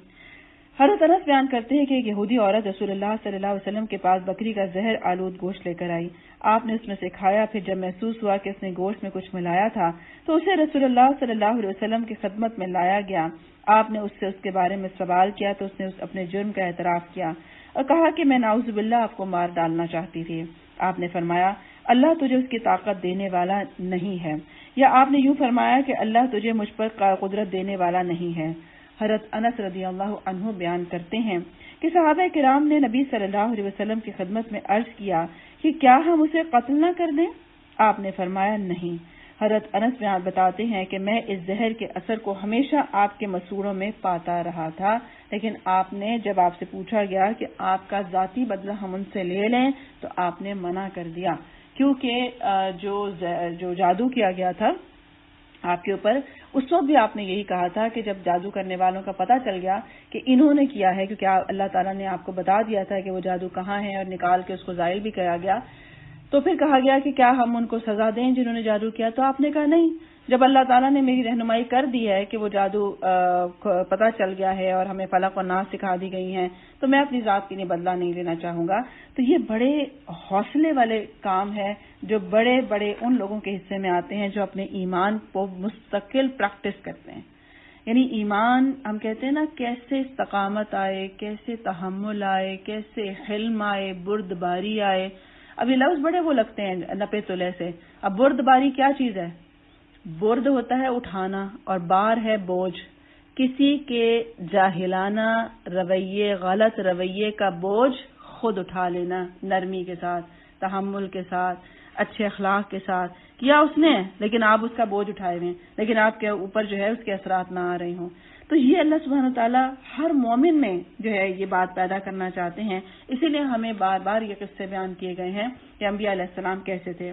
S1: حضرت انس بیان کرتے ہیں کہ ایک یہودی عورت رسول اللہ صلی اللہ علیہ وسلم کے پاس بکری کا زہر آلود گوشت لے کر آئی۔ آپ نے اس میں سے کھایا، پھر جب محسوس ہوا کہ اس نے گوشت میں کچھ ملایا تھا تو اسے رسول اللہ صلی اللہ علیہ وسلم کی خدمت میں لایا گیا۔ آپ نے اس سے اس کے بارے میں سوال کیا تو اس نے اپنے جرم کا اعتراف کیا اور کہا کہ میں نعوذ باللہ آپ کو مار ڈالنا چاہتی تھی۔ آپ نے فرمایا، اللہ تجھے اس کی طاقت دینے والا نہیں ہے، یا آپ نے یوں فرمایا کہ اللہ تجھے مجھ پر قدرت دینے والا نہیں ہے۔ حضرت انس رضی اللہ عنہ بیان کرتے ہیں کہ صحابہ کرام نے نبی صلی اللہ علیہ وسلم کی خدمت میں عرض کیا کہ کیا ہم اسے قتل نہ کر دیں؟ آپ نے فرمایا نہیں۔ حضرت انس بتاتے ہیں کہ میں اس زہر کے اثر کو ہمیشہ آپ کے مسوروں میں پاتا رہا تھا، لیکن آپ نے جب آپ سے پوچھا گیا کہ آپ کا ذاتی بدلہ ہم ان سے لے لیں تو آپ نے منع کر دیا، کیونکہ جو جادو کیا گیا تھا آپ کے اوپر، اس وقت بھی آپ نے یہی کہا تھا کہ جب جادو کرنے والوں کا پتہ چل گیا کہ انہوں نے کیا ہے، کیونکہ اللہ تعالیٰ نے آپ کو بتا دیا تھا کہ وہ جادو کہاں ہے اور نکال کے اس کو زائل بھی کیا گیا، تو پھر کہا گیا کہ کیا ہم ان کو سزا دیں جنہوں نے جادو کیا؟ تو آپ نے کہا نہیں، جب اللہ تعالیٰ نے میری رہنمائی کر دی ہے کہ وہ جادو پتہ چل گیا ہے اور ہمیں فلق و ناس سکھا دی گئی ہیں، تو میں اپنی ذات کے لیے بدلہ نہیں لینا چاہوں گا۔ تو یہ بڑے حوصلے والے کام ہے جو بڑے بڑے ان لوگوں کے حصے میں آتے ہیں جو اپنے ایمان کو مستقل پریکٹس کرتے ہیں۔ یعنی ایمان ہم کہتے ہیں نا، کیسے استقامت آئے، کیسے تحمل آئے، کیسے حلم آئے، بردباری آئے۔ اب یہ لفظ بڑے وہ لگتے ہیں نپے تلے سے۔ اب بردباری کیا چیز ہے؟ برد ہوتا ہے اٹھانا اور بار ہے بوجھ، کسی کے جاہلانہ رویے، غلط رویے کا بوجھ خود اٹھا لینا، نرمی کے ساتھ، تحمل کے ساتھ، اچھے اخلاق کے ساتھ کیا اس نے، لیکن آپ اس کا بوجھ اٹھائے ہوئے ہیں، لیکن آپ کے اوپر جو ہے اس کے اثرات نہ آ رہے ہوں۔ تو یہ اللہ سبحانہ وتعالیٰ ہر مومن میں جو ہے یہ بات پیدا کرنا چاہتے ہیں، اسی لیے ہمیں بار بار یہ قصے بیان کیے گئے ہیں کہ انبیاء علیہ السلام کیسے تھے۔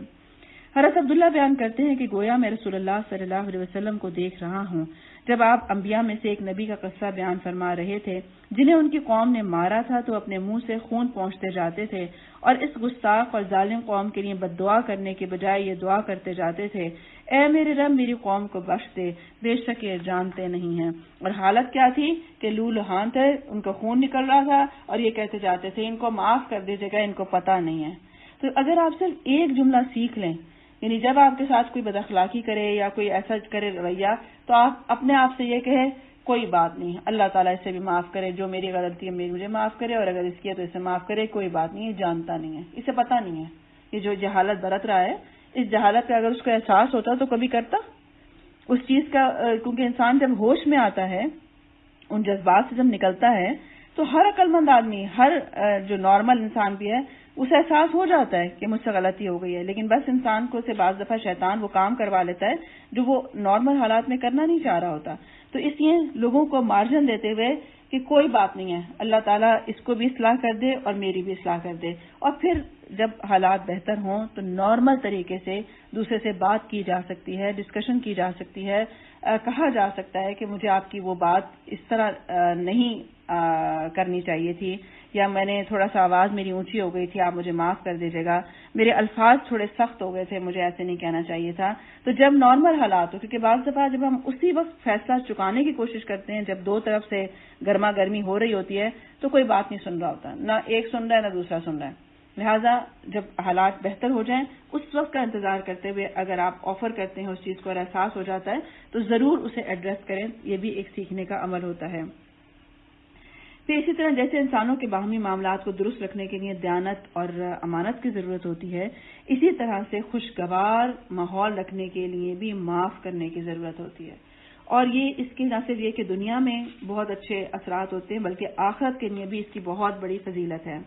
S1: حضرت عبداللہ بیان کرتے ہیں کہ گویا میں رسول اللہ صلی اللہ علیہ وسلم کو دیکھ رہا ہوں جب آپ انبیاء میں سے ایک نبی کا قصہ بیان فرما رہے تھے جنہیں ان کی قوم نے مارا تھا تو اپنے منہ سے خون پہنچتے جاتے تھے اور اس گستاخ اور ظالم قوم کے لیے بد دعا کرنے کے بجائے یہ دعا کرتے جاتے تھے، اے میرے رب میری قوم کو بخش دے، بے شک یہ جانتے نہیں ہیں۔ اور حالت کیا تھی کہ لہان تھے، ان کا خون نکل رہا تھا اور یہ کہتے جاتے تھے ان کو معاف کر دیجیے گا، ان کو پتہ نہیں ہے۔ تو اگر آپ صرف ایک جملہ سیکھ لیں، یعنی جب آپ کے ساتھ کوئی بد اخلاقی کرے یا کوئی ایسا کرے رویہ، تو آپ اپنے آپ سے یہ کہیں کوئی بات نہیں، اللہ تعالیٰ اسے بھی معاف کرے، جو میری غلطی ہے مجھے معاف کرے، اور اگر اس کی ہے تو اسے معاف کرے، کوئی بات نہیں، یہ جانتا نہیں ہے، اسے پتہ نہیں ہے، یہ جو جہالت برت رہا ہے، اس جہالت کا اگر اس کو احساس ہوتا تو کبھی کرتا اس چیز کا، کیونکہ انسان جب ہوش میں آتا ہے، ان جذبات سے جب نکلتا ہے تو ہر عقل مند آدمی، ہر جو نارمل انسان بھی ہے، اسے احساس ہو جاتا ہے کہ مجھ سے غلطی ہو گئی ہے، لیکن بس انسان کو سے بعض دفعہ شیطان وہ کام کروا لیتا ہے جو وہ نارمل حالات میں کرنا نہیں چاہ رہا ہوتا۔ تو اس لیے لوگوں کو مارجن دیتے ہوئے کہ کوئی بات نہیں ہے، اللہ تعالیٰ اس کو بھی اصلاح کر دے اور میری بھی اصلاح کر دے، اور پھر جب حالات بہتر ہوں تو نارمل طریقے سے دوسرے سے بات کی جا سکتی ہے، ڈسکشن کی جا سکتی ہے، کہا جا سکتا ہے کہ مجھے آپ کی وہ بات اس طرح نہیں کرنی چاہیے تھی، یا میں نے تھوڑا سا آواز میری اونچی ہو گئی تھی، آپ مجھے معاف کر دیجیے گا، میرے الفاظ تھوڑے سخت ہو گئے تھے، مجھے ایسے نہیں کہنا چاہیے تھا۔ تو جب نارمل حالات ہو، کیونکہ بعض دفعہ جب ہم اسی وقت فیصلہ چکانے کی کوشش کرتے ہیں، جب دو طرف سے گرما گرمی ہو رہی ہوتی ہے تو کوئی بات نہیں سن رہا ہوتا، نہ ایک سن رہا ہے نہ دوسرا سن رہا ہے، لہٰذا جب حالات بہتر ہو جائیں اس وقت کا انتظار کرتے ہوئے اگر آپ آفر کرتے ہیں اس چیز کو اور احساس ہو جاتا ہے تو ضرور اسے ایڈریس کریں، یہ بھی ایک سیکھنے کا عمل ہوتا ہے۔ پھر اسی طرح جیسے انسانوں کے باہمی معاملات کو درست رکھنے کے لیے دیانت اور امانت کی ضرورت ہوتی ہے، اسی طرح سے خوشگوار ماحول رکھنے کے لیے بھی معاف کرنے کی ضرورت ہوتی ہے، اور یہ اس کی نہ صرف یہ کہ دنیا میں بہت اچھے اثرات ہوتے ہیں بلکہ آخرت کے لیے بھی اس کی بہت بڑی فضیلت ہے۔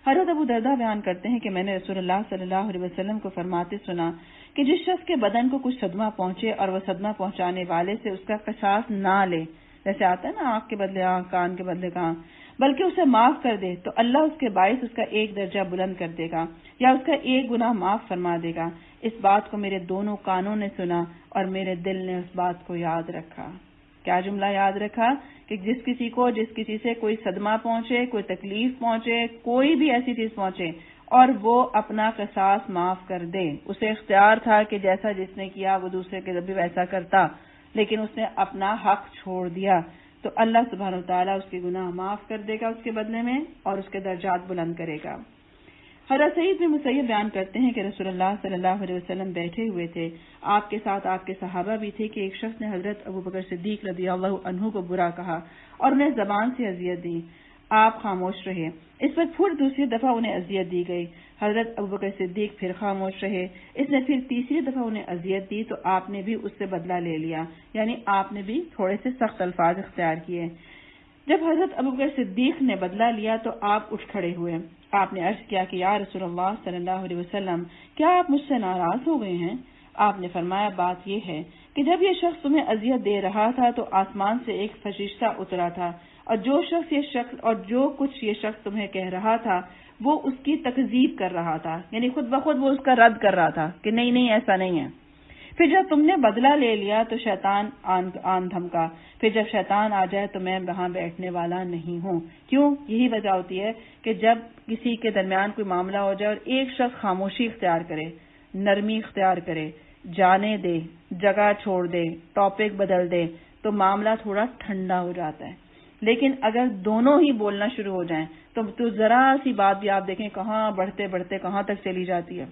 S1: حضرت ابو درداء بیان کرتے ہیں کہ میں نے رسول اللہ صلی اللہ علیہ وسلم کو فرماتے سنا کہ جس شخص کے بدن کو کچھ صدمہ پہنچے اور وہ صدمہ پہنچانے والے سے اس کا قصاص نہ لے، جیسے آتا ہے نا آنکھ کے بدلے آنکھ، کان کے بدلے کان، بلکہ اسے معاف کر دے تو اللہ اس کے باعث اس کا ایک درجہ بلند کر دے گا یا اس کا ایک گناہ معاف فرما دے گا۔ اس بات کو میرے دونوں کانوں نے سنا اور میرے دل نے اس بات کو یاد رکھا۔ کیا جملہ یاد رکھا؟ کہ جس کسی سے کوئی صدمہ پہنچے، کوئی تکلیف پہنچے، کوئی بھی ایسی چیز پہنچے اور وہ اپنا قصاص معاف کر دے، اسے اختیار تھا کہ جیسا جس نے کیا وہ دوسرے کے بھی ویسا کرتا، لیکن اس نے اپنا حق چھوڑ دیا تو اللہ سبحانہ وتعالیٰ اس کے گناہ معاف کر دے گا اس کے بدلے میں اور اس کے درجات بلند کرے گا۔ حضرت سعید بن مسیب بیان کرتے ہیں کہ رسول اللہ صلی اللہ علیہ وسلم بیٹھے ہوئے تھے، آپ کے ساتھ آپ کے صحابہ بھی تھے کہ ایک شخص نے حضرت ابوبکر صدیق رضی اللہ عنہ کو برا کہا اور انہیں زبان سے اذیت دی، آپ خاموش رہے، اس پر پھر دوسری دفعہ انہیں اذیت دی گئی، حضرت ابوبکر صدیق پھر خاموش رہے، اس نے پھر تیسری دفعہ انہیں اذیت دی تو آپ نے بھی اس سے بدلہ لے لیا، یعنی آپ نے بھی تھوڑے سے سخت الفاظ اختیار کیے۔ جب حضرت ابوبکر صدیق نے بدلہ لیا تو آپ اٹھ کھڑے ہوئے، آپ نے عرض کیا کہ یا رسول اللہ صلی اللہ علیہ وسلم، کیا آپ مجھ سے ناراض ہو گئے ہیں؟ آپ نے فرمایا بات یہ ہے کہ جب یہ شخص تمہیں اذیت دے رہا تھا تو آسمان سے ایک فرشتہ اترا تھا اور جو کچھ یہ شخص تمہیں کہہ رہا تھا وہ اس کی تکذیب کر رہا تھا، یعنی خود بخود وہ اس کا رد کر رہا تھا کہ نہیں ایسا نہیں ہے۔ پھر جب تم نے بدلہ لے لیا تو شیطان آن دھمکا، پھر جب شیطان آ جائے تو میں وہاں بیٹھنے والا نہیں ہوں۔ کیوں؟ یہی وجہ ہوتی ہے کہ جب کسی کے درمیان کوئی معاملہ ہو جائے اور ایک شخص خاموشی اختیار کرے، نرمی اختیار کرے، جانے دے، جگہ چھوڑ دے، ٹاپک بدل دے، تو معاملہ تھوڑا ٹھنڈا ہو جاتا ہے۔ لیکن اگر دونوں ہی بولنا شروع ہو جائیں تو ذرا سی بات بھی آپ دیکھیں کہاں بڑھتے بڑھتے کہاں تک چلی جاتی ہے۔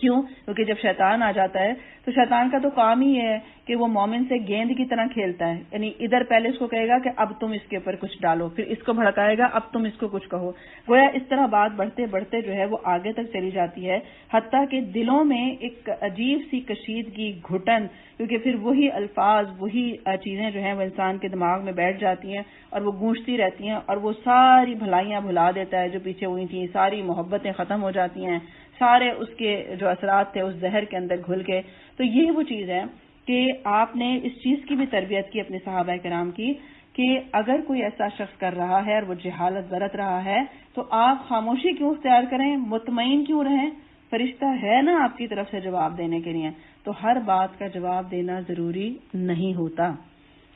S1: کیوں؟ کیونکہ جب شیطان آ جاتا ہے تو شیطان کا تو کام ہی ہے کہ وہ مومن سے گیند کی طرح کھیلتا ہے، یعنی ادھر پہلے اس کو کہے گا کہ اب تم اس کے اوپر کچھ ڈالو، پھر اس کو بھڑکائے گا اب تم اس کو کچھ کہو، گویا اس طرح بات بڑھتے بڑھتے جو ہے وہ آگے تک چلی جاتی ہے، حتیٰ کہ دلوں میں ایک عجیب سی کشیدگی، گھٹن، کیونکہ پھر وہی الفاظ، وہی چیزیں جو ہیں وہ انسان کے دماغ میں بیٹھ جاتی ہیں اور وہ گونجتی رہتی ہیں اور وہ ساری بھلائیاں بھلا دیتا ہے جو پیچھے ہوئی تھیں، ساری محبتیں ختم ہو جاتی ہیں، سارے اس کے جو اثرات تھے اس زہر کے اندر گھل کے۔ تو یہ وہ چیز ہے کہ آپ نے اس چیز کی بھی تربیت کی اپنے صحابہ کرام کی کہ اگر کوئی ایسا شخص کر رہا ہے اور وہ جہالت برت رہا ہے تو آپ خاموشی کیوں اختیار کریں، مطمئن کیوں رہیں، فرشتہ ہے نا آپ کی طرف سے جواب دینے کے لیے۔ تو ہر بات کا جواب دینا ضروری نہیں ہوتا،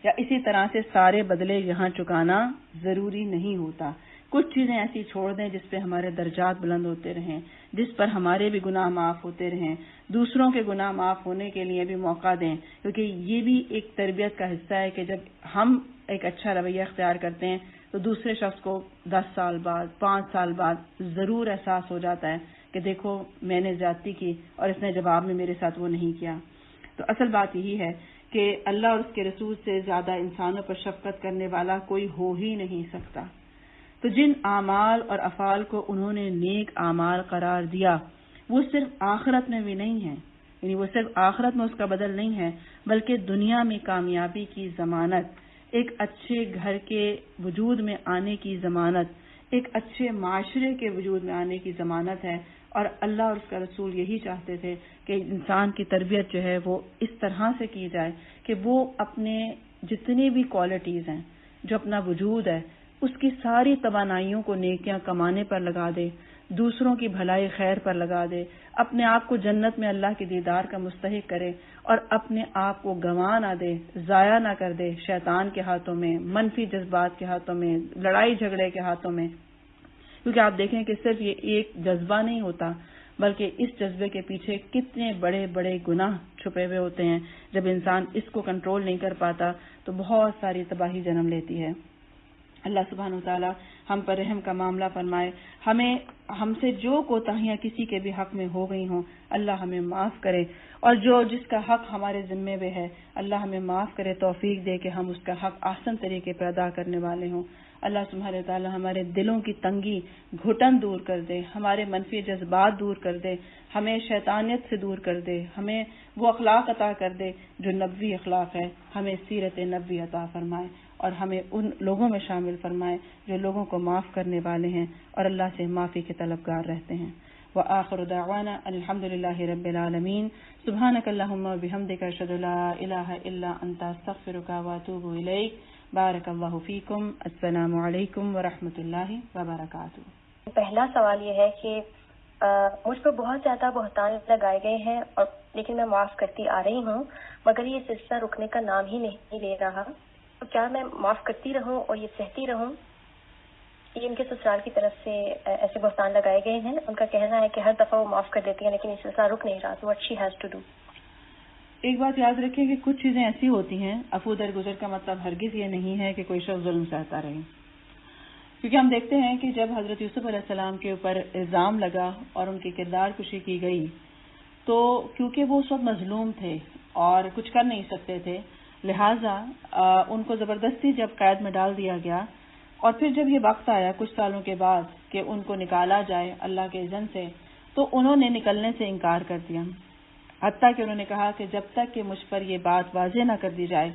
S1: یا اسی طرح سے سارے بدلے یہاں چکانا ضروری نہیں ہوتا۔ کچھ چیزیں ایسی چھوڑ دیں جس پہ ہمارے درجات بلند ہوتے رہیں، جس پر ہمارے بھی گناہ معاف ہوتے رہیں، دوسروں کے گناہ معاف ہونے کے لیے بھی موقع دیں، کیونکہ یہ بھی ایک تربیت کا حصہ ہے کہ جب ہم ایک اچھا رویہ اختیار کرتے ہیں تو دوسرے شخص کو 10 سال بعد، 5 سال بعد ضرور احساس ہو جاتا ہے کہ دیکھو میں نے زیادتی کی اور اس نے جواب میں میرے ساتھ وہ نہیں کیا۔ تو اصل بات یہی ہے کہ اللہ اور اس کے رسول سے زیادہ انسانوں پر شفقت کرنے والا کوئی ہو ہی نہیں سکتا۔ تو جن اعمال اور افعال کو انہوں نے نیک اعمال قرار دیا وہ صرف آخرت میں بھی نہیں ہے، یعنی وہ صرف آخرت میں اس کا بدل نہیں ہے بلکہ دنیا میں کامیابی کی ضمانت، ایک اچھے گھر کے وجود میں آنے کی ضمانت، ایک اچھے معاشرے کے وجود میں آنے کی ضمانت ہے۔ اور اللہ اور اس کا رسول یہی چاہتے تھے کہ انسان کی تربیت جو ہے وہ اس طرح سے کی جائے کہ وہ اپنے جتنی بھی کوالٹیز ہیں، جو اپنا وجود ہے، اس کی ساری توانائیوں کو نیکیاں کمانے پر لگا دے، دوسروں کی بھلائی خیر پر لگا دے، اپنے آپ کو جنت میں اللہ کے دیدار کا مستحق کرے اور اپنے آپ کو گنوا نہ دے، ضائع نہ کر دے شیطان کے ہاتھوں میں، منفی جذبات کے ہاتھوں میں، لڑائی جھگڑے کے ہاتھوں میں۔ کیونکہ آپ دیکھیں کہ صرف یہ ایک جذبہ نہیں ہوتا بلکہ اس جذبے کے پیچھے کتنے بڑے بڑے گناہ چھپے ہوئے ہوتے ہیں۔ جب انسان اس کو کنٹرول نہیں کر پاتا تو بہت ساری تباہی جنم لیتی ہے۔ اللہ سبحانہ وتعالی ہم پر رحم کا معاملہ فرمائے، ہم سے جو کوتاہیاں کسی کے بھی حق میں ہو گئی ہوں اللہ ہمیں معاف کرے، اور جس کا حق ہمارے ذمے میں ہے اللہ ہمیں معاف کرے، توفیق دے کہ ہم اس کا حق احسن طریقے پر ادا کرنے والے ہوں۔ اللہ سبحانہ وتعالی ہمارے دلوں کی تنگی، گھٹن دور کر دے، ہمارے منفی جذبات دور کر دے، ہمیں شیطانیت سے دور کر دے، ہمیں وہ اخلاق عطا کر دے جو نبوی اخلاق ہے، ہمیں سیرت نبوی عطا فرمائے اور ہمیں ان لوگوں میں شامل فرمائے جو لوگوں کو معاف کرنے والے ہیں اور اللہ سے معافی کے طلبگار رہتے ہیں۔ وآخر دعوانا الحمد للہ رب العالمین، سبحانک اللہم وبحمدک اشہد ان لا الہ الا انت استغفرک واتوب الیک۔ بارک اللہ فیکم، السلام علیکم ورحمۃ اللہ وبرکاتہ۔
S2: پہلا سوال یہ ہے کہ مجھ پر بہت زیادہ بہتان لگائے گئے ہیں اور لیکن میں معاف کرتی آ رہی ہوں مگر یہ سلسلہ رکنے کا نام ہی نہیں لے رہا، تو کیا میں معاف کرتی رہوں اور یہ سہتی رہوں؟ یہ ان کے سسرال کی طرف سے ایسے بہتان لگائے گئے ہیں، ان کا کہنا ہے کہ ہر دفعہ وہ معاف کر دیتی ہیں لیکن یہ سلسلہ رک نہیں رہا، تو what she has to do۔
S1: ایک بات یاد رکھیں کہ کچھ چیزیں ایسی ہوتی ہیں، عفو درگزر کا مطلب ہرگز یہ نہیں ہے کہ کوئی شخص ظلم سہتا رہے، کیونکہ ہم دیکھتے ہیں کہ جب حضرت یوسف علیہ السلام کے اوپر الزام لگا اور ان کی کردار کشی کی گئی تو کیونکہ وہ اس وقت مظلوم تھے اور کچھ کر نہیں سکتے تھے، لہٰذا ان کو زبردستی جب قید میں ڈال دیا گیا، اور پھر جب یہ وقت آیا کچھ سالوں کے بعد کہ ان کو نکالا جائے اللہ کے اذن سے، تو انہوں نے نکلنے سے انکار کر دیا، حتیٰ کہ انہوں نے کہا کہ جب تک کہ مجھ پر یہ بات واضح نہ کر دی جائے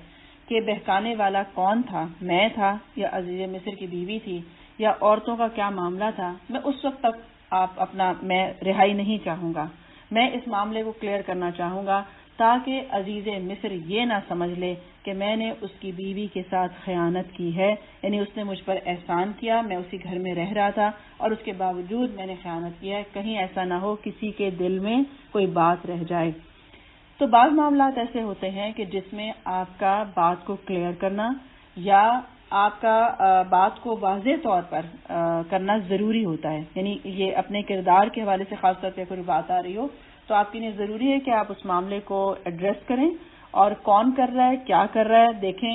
S1: کہ بہکانے والا کون تھا، میں تھا یا عزیز مصر کی بیوی تھی یا عورتوں کا کیا معاملہ تھا، میں اس وقت تک میں رہائی نہیں چاہوں گا، میں اس معاملے کو کلیئر کرنا چاہوں گا تاکہ عزیز مصر یہ نہ سمجھ لے کہ میں نے اس کی بیوی کے ساتھ خیانت کی ہے، یعنی اس نے مجھ پر احسان کیا، میں اسی گھر میں رہ رہا تھا اور اس کے باوجود میں نے خیانت کیا ہے، کہیں ایسا نہ ہو کسی کے دل میں کوئی بات رہ جائے۔ تو بعض معاملات ایسے ہوتے ہیں کہ جس میں آپ کا بات کو کلیئر کرنا یا آپ کا بات کو واضح طور پر کرنا ضروری ہوتا ہے، یعنی یہ اپنے کردار کے حوالے سے خاص طور پہ کوئی بات آ رہی ہو تو آپ کے لیے ضروری ہے کہ آپ اس معاملے کو ایڈریس کریں اور کون کر رہا ہے، کیا کر رہا ہے، دیکھیں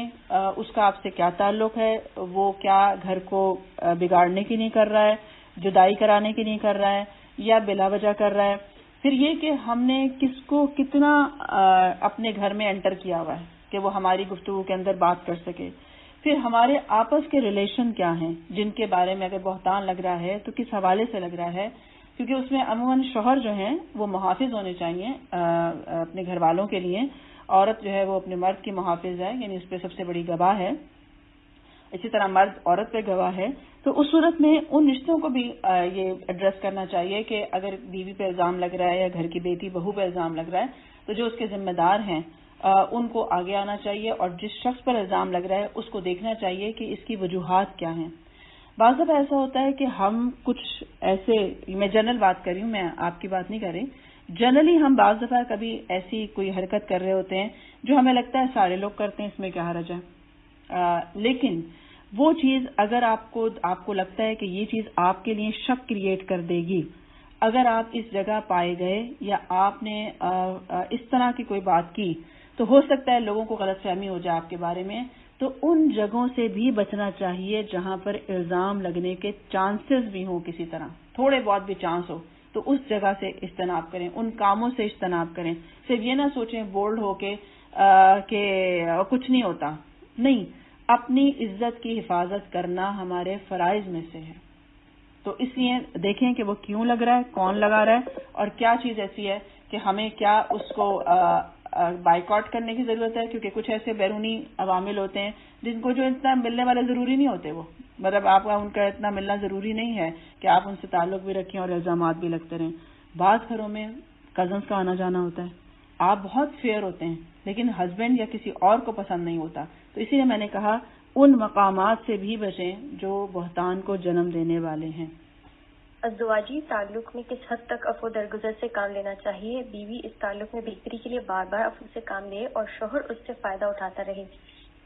S1: اس کا آپ سے کیا تعلق ہے، وہ کیا گھر کو بگاڑنے کی نہیں کر رہا ہے، جدائی کرانے کی نہیں کر رہا ہے یا بلا وجہ کر رہا ہے۔ پھر یہ کہ ہم نے کس کو کتنا اپنے گھر میں انٹر کیا ہوا ہے کہ وہ ہماری گفتگو کے اندر بات کر سکے، پھر ہمارے آپس کے ریلیشن کیا ہیں جن کے بارے میں اگر بہتان لگ رہا ہے تو کس حوالے سے لگ رہا ہے، کیونکہ اس میں عموماً شوہر جو ہیں وہ محافظ ہونے چاہیے اپنے گھر والوں کے لیے، عورت جو ہے وہ اپنے مرد کی محافظ ہے، یعنی اس پہ سب سے بڑی گواہ ہے، اسی طرح مرد عورت پہ گواہ ہے۔ تو اس صورت میں ان رشتوں کو بھی یہ ایڈریس کرنا چاہیے کہ اگر بیوی پہ الزام لگ رہا ہے یا گھر کی بیٹی بہو پہ الزام لگ رہا ہے تو جو اس کے ذمہ دار ہیں ان کو آگے آنا چاہیے اور جس شخص پر الزام لگ رہا ہے اس کو دیکھنا چاہیے کہ اس کی وجوہات کیا ہیں۔ بعض دفعہ ایسا ہوتا ہے کہ ہم کچھ ایسے، میں جنرل بات کر رہی ہوں، میں آپ کی بات نہیں کر رہی، جنرلی ہم بعض دفعہ کبھی ایسی کوئی حرکت کر رہے ہوتے ہیں جو ہمیں لگتا ہے سارے لوگ کرتے ہیں، اس میں کیا حرج ہے، لیکن وہ چیز اگر آپ کو لگتا ہے کہ یہ چیز آپ کے لیے شک کریٹ کر دے گی، اگر آپ اس جگہ پائے گئے یا آپ نے اس طرح کی کوئی بات کی تو ہو سکتا ہے لوگوں کو غلط فہمی ہو جائے آپ کے بارے میں، تو ان جگہوں سے بھی بچنا چاہیے جہاں پر الزام لگنے کے چانسز بھی ہوں، کسی طرح تھوڑے بہت بھی چانس ہو تو اس جگہ سے اجتناب کریں، ان کاموں سے اجتناب کریں۔ صرف یہ نہ سوچیں بولڈ ہو کے کہ کچھ نہیں ہوتا، نہیں، اپنی عزت کی حفاظت کرنا ہمارے فرائض میں سے ہے۔ تو اس لیے دیکھیں کہ وہ کیوں لگ رہا ہے، کون لگا رہا ہے اور کیا چیز ایسی ہے کہ ہمیں کیا اس کو بائیکاٹ کرنے کی ضرورت ہے، کیونکہ کچھ ایسے بیرونی عوامل ہوتے ہیں جن کو جو اتنا ملنے والے ضروری نہیں ہوتے، وہ مطلب آپ کا ان کا اتنا ملنا ضروری نہیں ہے کہ آپ ان سے تعلق بھی رکھیں اور الزامات بھی لگتے رہیں۔ بعض گھروں میں کزنس کا آنا جانا ہوتا ہے، آپ بہت فیئر ہوتے ہیں لیکن ہسبینڈ یا کسی اور کو پسند نہیں ہوتا، تو اسی لیے میں نے کہا ان مقامات سے بھی بچیں جو بہتان کو جنم دینے والے ہیں۔
S2: ازدواجی تعلق میں کس حد تک عفو درگزر سے کام لینا چاہیے؟ بیوی اس تعلق میں بہتری کے لیے بار بار عفو سے کام لے اور شوہر اس سے فائدہ اٹھاتا رہے،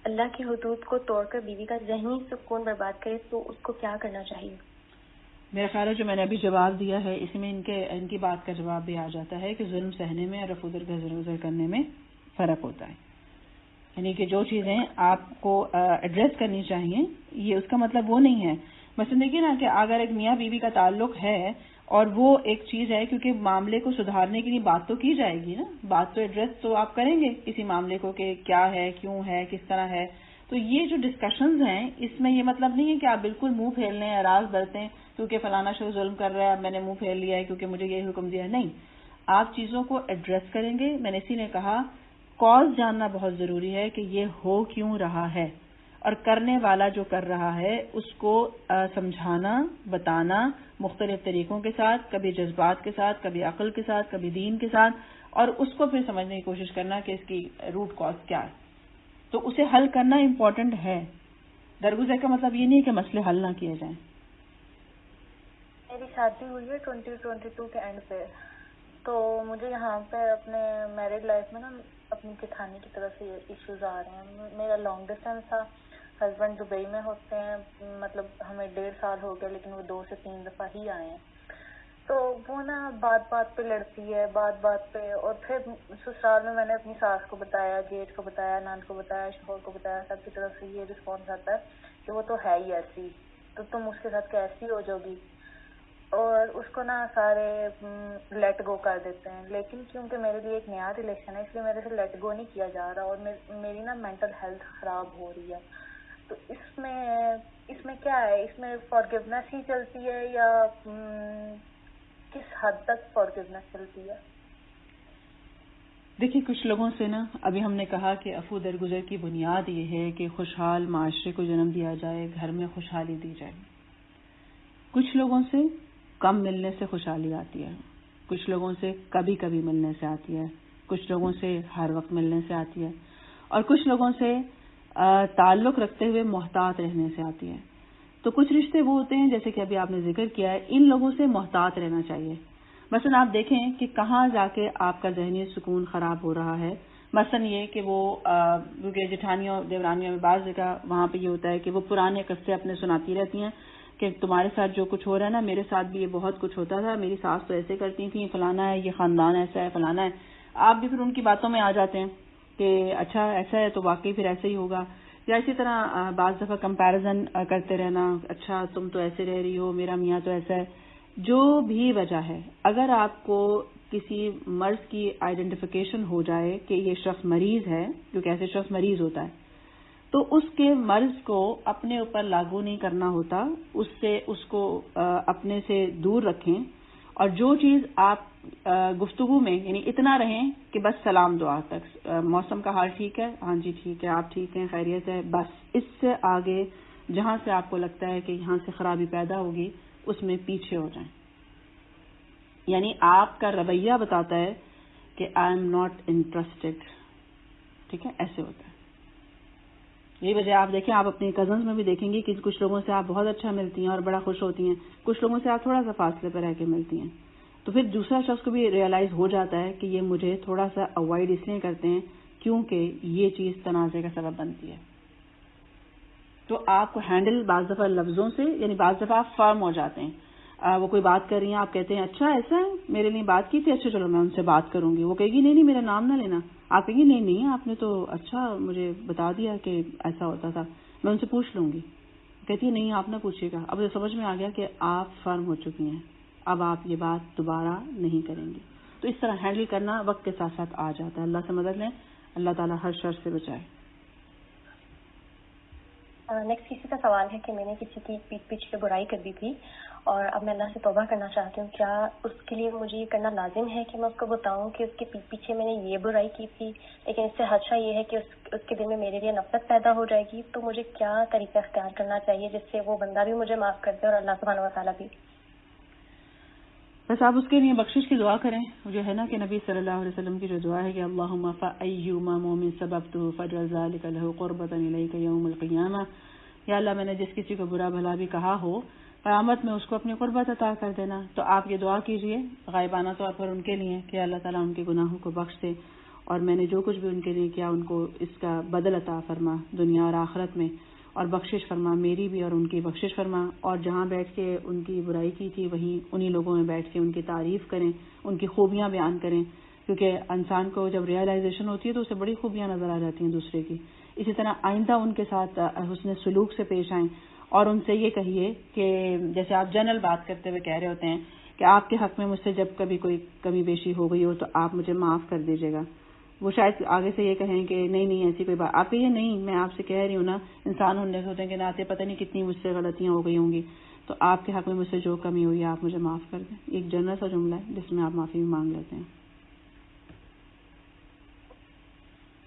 S2: اللہ کی حدود کو توڑ کر بیوی کا ذہنی سکون برباد کرے تو اس کو کیا کرنا چاہیے؟
S1: میرا خیال ہے جو میں نے ابھی جواب دیا ہے اس میں ان کی بات کا جواب بھی آ جاتا ہے کہ ظلم سہنے میں اور عفو درگزر کرنے میں فرق ہوتا ہے، یعنی کہ جو چیزیں آپ کو ایڈریس کرنی چاہیے یہ اس کا مطلب وہ نہیں ہے۔ مثلا دیکھیے نا کہ اگر ایک میاں بیوی کا تعلق ہے اور وہ ایک چیز ہے، کیونکہ معاملے کو سدھارنے کے لیے بات تو کی جائے گی نا، بات تو ایڈریس تو آپ کریں گے کسی معاملے کو کہ کیا ہے، کیوں ہے، کس طرح ہے، تو یہ جو ڈسکشنز ہیں اس میں یہ مطلب نہیں ہے کہ آپ بالکل منہ پھیر لیں، اعراض برتیں کیونکہ فلانا شخص ظلم کر رہا ہے، میں نے منہ پھیر لیا ہے کیونکہ مجھے یہ حکم دیا ہے، نہیں، آپ چیزوں کو ایڈریس کریں گے۔ میں نے اسی نے کہا کاز جاننا بہت ضروری ہے کہ یہ ہو کیوں رہا ہے، اور کرنے والا جو کر رہا ہے اس کو سمجھانا، بتانا مختلف طریقوں کے ساتھ، کبھی جذبات کے ساتھ، کبھی عقل کے ساتھ، کبھی دین کے ساتھ، اور اس کو پھر سمجھنے کی کوشش کرنا کہ اس کی روٹ کاز کیا ہے، تو اسے حل کرنا امپورٹنٹ ہے۔ درگزر کا مطلب یہ نہیں کہ مسئلے حل نہ کیے جائیں۔
S3: میری شادی ہوئی ہے 2022 کے اینڈ پہ، تو مجھے یہاں پہ اپنے میرڈ لائف میں نا اپنی جٹھانی کی طرف سے ایشوز آ رہے ہیں۔ میرا لانگ ڈسٹینس تھا، ہسبینڈ دبئی میں ہوتے ہیں، مطلب ہمیں 1.5 سال ہو گیا لیکن وہ 2 سے 3 دفعہ ہی آئے ہیں، تو وہ نا بات بات پہ لڑتی ہے، بات بات پہ، اور پھر سسرال میں میں نے اپنی ساس کو بتایا، جیٹھ کو بتایا، نان کو بتایا، شوہر کو بتایا، سب کی طرف سے یہ رسپانس آتا ہے کہ وہ تو ہے ہی ایسی، تو تم اس کے ساتھ کیسی ہو جاؤ گی، اور اس کو نا سارے لیٹ گو کر دیتے ہیں، لیکن کیونکہ میرے لیے ایک نیا ریلیشن ہے اس لیے میرے سے لیٹ گو نہیں کیا جا رہا، اور میری نا مینٹل ہیلتھ خراب ہو رہی ہے، تو اس میں کیا ہے، اس میں فارگیونیس ہی چلتی ہے یا کس حد تک فارگیونیس چلتی ہے؟
S1: دیکھیے کچھ لوگوں سے نا ابھی ہم نے کہا کہ عفو درگزر کی بنیاد یہ ہے کہ خوشحال معاشرے کو جنم دیا جائے، گھر میں خوشحالی دی جائے۔ کچھ لوگوں سے کم ملنے سے خوشحالی آتی ہے، کچھ لوگوں سے کبھی کبھی ملنے سے آتی ہے، کچھ لوگوں سے ہر وقت ملنے سے آتی ہے، اور کچھ لوگوں سے تعلق رکھتے ہوئے محتاط رہنے سے آتی ہے۔ تو کچھ رشتے وہ ہوتے ہیں جیسے کہ ابھی آپ نے ذکر کیا ہے، ان لوگوں سے محتاط رہنا چاہیے۔ مثلا آپ دیکھیں کہ کہاں جا کے آپ کا ذہنی سکون خراب ہو رہا ہے۔ مثلا یہ کہ وہ کیونکہ جٹھانیوں دیورانیوں میں بعض جگہ وہاں پہ یہ ہوتا ہے کہ وہ پرانے قصے اپنے سناتی رہتی ہیں کہ تمہارے ساتھ جو کچھ ہو رہا ہے نا، میرے ساتھ بھی یہ بہت کچھ ہوتا تھا، میری ساس تو ایسے کرتی تھیں، فلانا ہے، یہ خاندان ایسا ہے، فلانا ہے۔ آپ بھی پھر ان کی باتوں میں آ جاتے ہیں کہ اچھا ایسا ہے تو واقعی پھر ایسا ہی ہوگا، یا اسی طرح بعض دفعہ کمپیرزن کرتے رہنا، اچھا تم تو ایسے رہ رہی ہو، میرا میاں تو ایسا ہے۔ جو بھی وجہ ہے، اگر آپ کو کسی مرض کی آئیڈینٹیفیکیشن ہو جائے کہ یہ شخص مریض ہے، کیونکہ ایسے شخص مریض ہوتا ہے، تو اس کے مرض کو اپنے اوپر لاگو نہیں کرنا ہوتا، اس کو اپنے سے دور رکھیں، اور جو چیز آپ گفتگو میں یعنی اتنا رہیں کہ بس سلام دعا تک، موسم کا حال ٹھیک ہے، ہاں جی ٹھیک ہے، آپ ٹھیک ہیں، خیریت ہے، بس اس سے آگے جہاں سے آپ کو لگتا ہے کہ یہاں سے خرابی پیدا ہوگی اس میں پیچھے ہو جائیں۔ یعنی آپ کا رویہ بتاتا ہے کہ آئی ایم ناٹ انٹرسٹڈ، ٹھیک ہے، ایسے ہوتا ہے۔ یہی وجہ آپ دیکھیں، آپ اپنی کزنز میں بھی دیکھیں گے کہ کچھ لوگوں سے آپ بہت اچھا ملتی ہیں اور بڑا خوش ہوتی ہیں، کچھ لوگوں سے آپ تھوڑا سا فاصلے پر رہ کے ملتی ہیں، تو پھر دوسرا شخص کو بھی ریئلائز ہو جاتا ہے کہ یہ مجھے تھوڑا سا اوائڈ اس لیے کرتے ہیں کیونکہ یہ چیز تنازع کا سبب بنتی ہے۔ تو آپ کو ہینڈل بعض دفعہ لفظوں سے، یعنی بعض دفعہ آپ فرم ہو جاتے ہیں، وہ کوئی بات کر رہی ہیں، آپ کہتے ہیں اچھا ایسا ہے، میرے لیے بات کی تھی، اچھا چلو میں ان سے بات کروں گی، وہ کہے گی نہیں میرا نام نہ لینا، آپ کہیں گی نہیں آپ نے تو اچھا مجھے بتا دیا کہ ایسا ہوتا تھا، میں ان سے پوچھ لوں گی، کہتی ہے نہیں آپ نہ پوچھیے گا۔ اب سمجھ میں آ گیا کہ آپ فرم ہو چکی ہیں، اب آپ یہ بات دوبارہ نہیں کریں گی۔ تو اس طرح ہینڈل کرنا وقت کے ساتھ ساتھ آ جاتا ہے۔ اللہ سے مدد لیں، اللہ تعالیٰ ہر شر سے بچائے۔
S2: نیکسٹ کسی کا سوال ہے کہ میں نے کسی کی پیٹھ پیچھے برائی کر دی تھی اور اب میں اللہ سے توبہ کرنا چاہتی ہوں، کیا اس کے لیے مجھے یہ کرنا لازم ہے کہ میں اس کو بتاؤں کہ اس کے پیٹھ پیچھے میں نے یہ برائی کی تھی، لیکن اس سے خدشہ یہ ہے کہ اس کے دل میں میرے لیے نفرت پیدا ہو جائے گی، تو مجھے کیا طریقہ اختیار کرنا چاہیے جس سے وہ بندہ بھی مجھے معاف کر دے اور اللہ سبحانہ و تعالیٰ بھی؟
S1: بس آپ اس کے لیے بخشش کی دعا کریں، جو ہے نا کہ نبی صلی اللہ علیہ وسلم کی جو دعا ہے کہ اللہم فأیما مومن سببتہ فاجعل ذلک لہ قربۃ الیک یوم القیامہ، یا اللہ میں نے جس کسی کو برا بھلا بھی کہا ہو، قیامت میں اس کو اپنی قربت عطا کر دینا۔ تو آپ یہ دعا کیجئے غائبانہ طور پر ان کے لیے کہ اللہ تعالیٰ ان کے گناہوں کو بخش دے، اور میں نے جو کچھ بھی ان کے لیے کیا ان کو اس کا بدل عطا فرما دنیا اور آخرت میں، اور بخشش فرما میری بھی اور ان کی بخشش فرما، اور جہاں بیٹھ کے ان کی برائی کی تھی وہیں انہی لوگوں میں بیٹھ کے ان کی تعریف کریں، ان کی خوبیاں بیان کریں، کیونکہ انسان کو جب ریئلائزیشن ہوتی ہے تو اسے بڑی خوبیاں نظر آ جاتی ہیں دوسرے کی۔ اسی طرح آئندہ ان کے ساتھ حسن سلوک سے پیش آئیں، اور ان سے یہ کہیے کہ جیسے آپ جنرل بات کرتے ہوئے کہہ رہے ہوتے ہیں کہ آپ کے حق میں مجھ سے جب کبھی کوئی کمی بیشی ہو گئی ہو تو آپ مجھے معاف کر دیجیے گا، وہ شاید آگے سے یہ کہیں کہ نہیں ایسی کوئی بات، آپ کہیے نہیں میں آپ سے کہہ رہی ہوں نا، انسان ہونے سے ہوتے ہیں کہ ناتے پتہ نہیں کتنی مجھ سے غلطیاں ہو گئی ہوں گی، تو آپ کے حق میں مجھ سے جو کمی ہوئی ہے آپ مجھے معاف کر دیں۔ ایک جنرل سا جملہ ہے جس میں آپ معافی بھی مانگ لیتے ہیں۔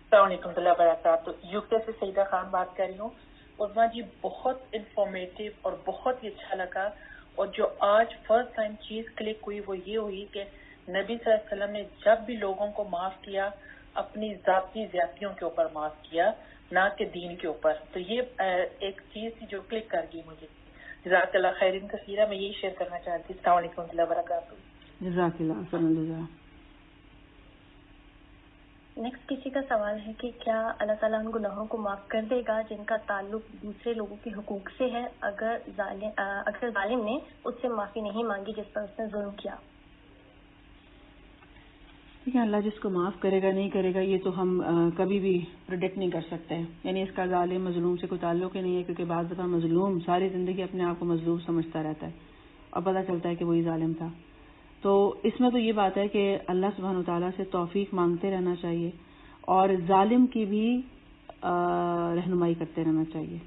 S4: السلام علیکم و اللہ وبرکاتہ، یو کے سے سیدہ خان بات کر رہی ہوں۔ عظمیٰ جی بہت انفارمیٹیو اور بہت ہی اچھا لگا، اور جو آج فرسٹ ٹائم چیز کلک ہوئی وہ یہ ہوئی کہ نبی صلی اللہ علیہ وسلم نے جب بھی لوگوں کو معاف کیا اپنی ذاتی زیادتیوں کے اوپر معاف کیا، نہ کہ دین کے اوپر، تو یہ ایک چیز تھی جو کلک کر گئی مجھے۔ جزاک اللہ خیرن کثیرہ، میں یہی شیئر کرنا چاہتی ہوں۔ السلام علیکم و اللہ وبرکاتہ۔
S1: جزاک اللہ، صلی اللہ۔
S2: نیکسٹ کسی کا سوال ہے کہ کیا اللہ تعالیٰ ان گناہوں کو معاف کر دے گا جن کا تعلق دوسرے لوگوں کے حقوق سے ہے اگر ظالم نے اس سے معافی نہیں مانگی جس پر اس نے ظلم کیا؟
S1: ٹھیک ہے، اللہ جس کو معاف کرے گا نہیں کرے گا یہ تو ہم کبھی بھی پریڈکٹ نہیں کر سکتے، یعنی اس کا ظالم مظلوم سے کوئی تعلق ہی نہیں ہے، کیونکہ بعض دفعہ مظلوم ساری زندگی اپنے آپ کو مظلوم سمجھتا رہتا ہے اور پتہ چلتا ہے کہ وہی ظالم تھا۔ تو اس میں تو یہ بات ہے کہ اللہ سبحانہ وتعالیٰ سے توفیق مانگتے رہنا چاہیے اور ظالم کی بھی رہنمائی کرتے رہنا چاہیے۔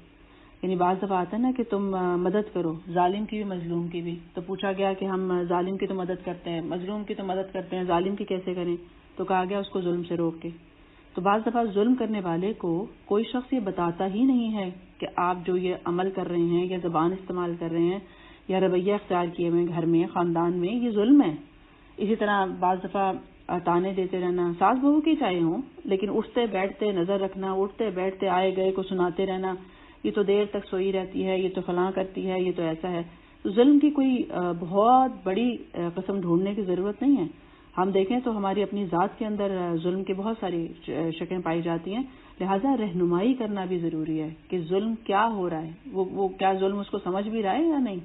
S1: یعنی بعض دفعہ آتا ہے نا کہ تم مدد کرو، ظالم کی بھی مظلوم کی بھی، تو پوچھا گیا کہ ہم ظالم کی تو مدد کرتے ہیں، مظلوم کی تو مدد کرتے ہیں، ظالم کی کیسے کریں؟ تو کہا گیا اس کو ظلم سے روک کے۔ تو بعض دفعہ ظلم کرنے والے کو کوئی شخص یہ بتاتا ہی نہیں ہے کہ آپ جو یہ عمل کر رہے ہیں یا زبان استعمال کر رہے ہیں یا رویہ اختیار کیے ہوئے گھر میں خاندان میں یہ ظلم ہے، اسی طرح بعض دفعہ تانے دیتے رہنا، ساس بہو کی چاہے ہوں، لیکن اٹھتے بیٹھتے نظر رکھنا، اٹھتے بیٹھتے آئے گئے کو سناتے رہنا، یہ تو دیر تک سوئی رہتی ہے، یہ تو فلاں کرتی ہے، یہ تو ایسا ہے. تو ظلم کی کوئی بہت بڑی قسم ڈھونڈنے کی ضرورت نہیں ہے. ہم دیکھیں تو ہماری اپنی ذات کے اندر ظلم کی بہت ساری شکلیں پائی جاتی ہیں. لہذا رہنمائی کرنا بھی ضروری ہے کہ ظلم کیا ہو رہا ہے، وہ کیا ظلم اس کو سمجھ بھی رہا ہے یا نہیں.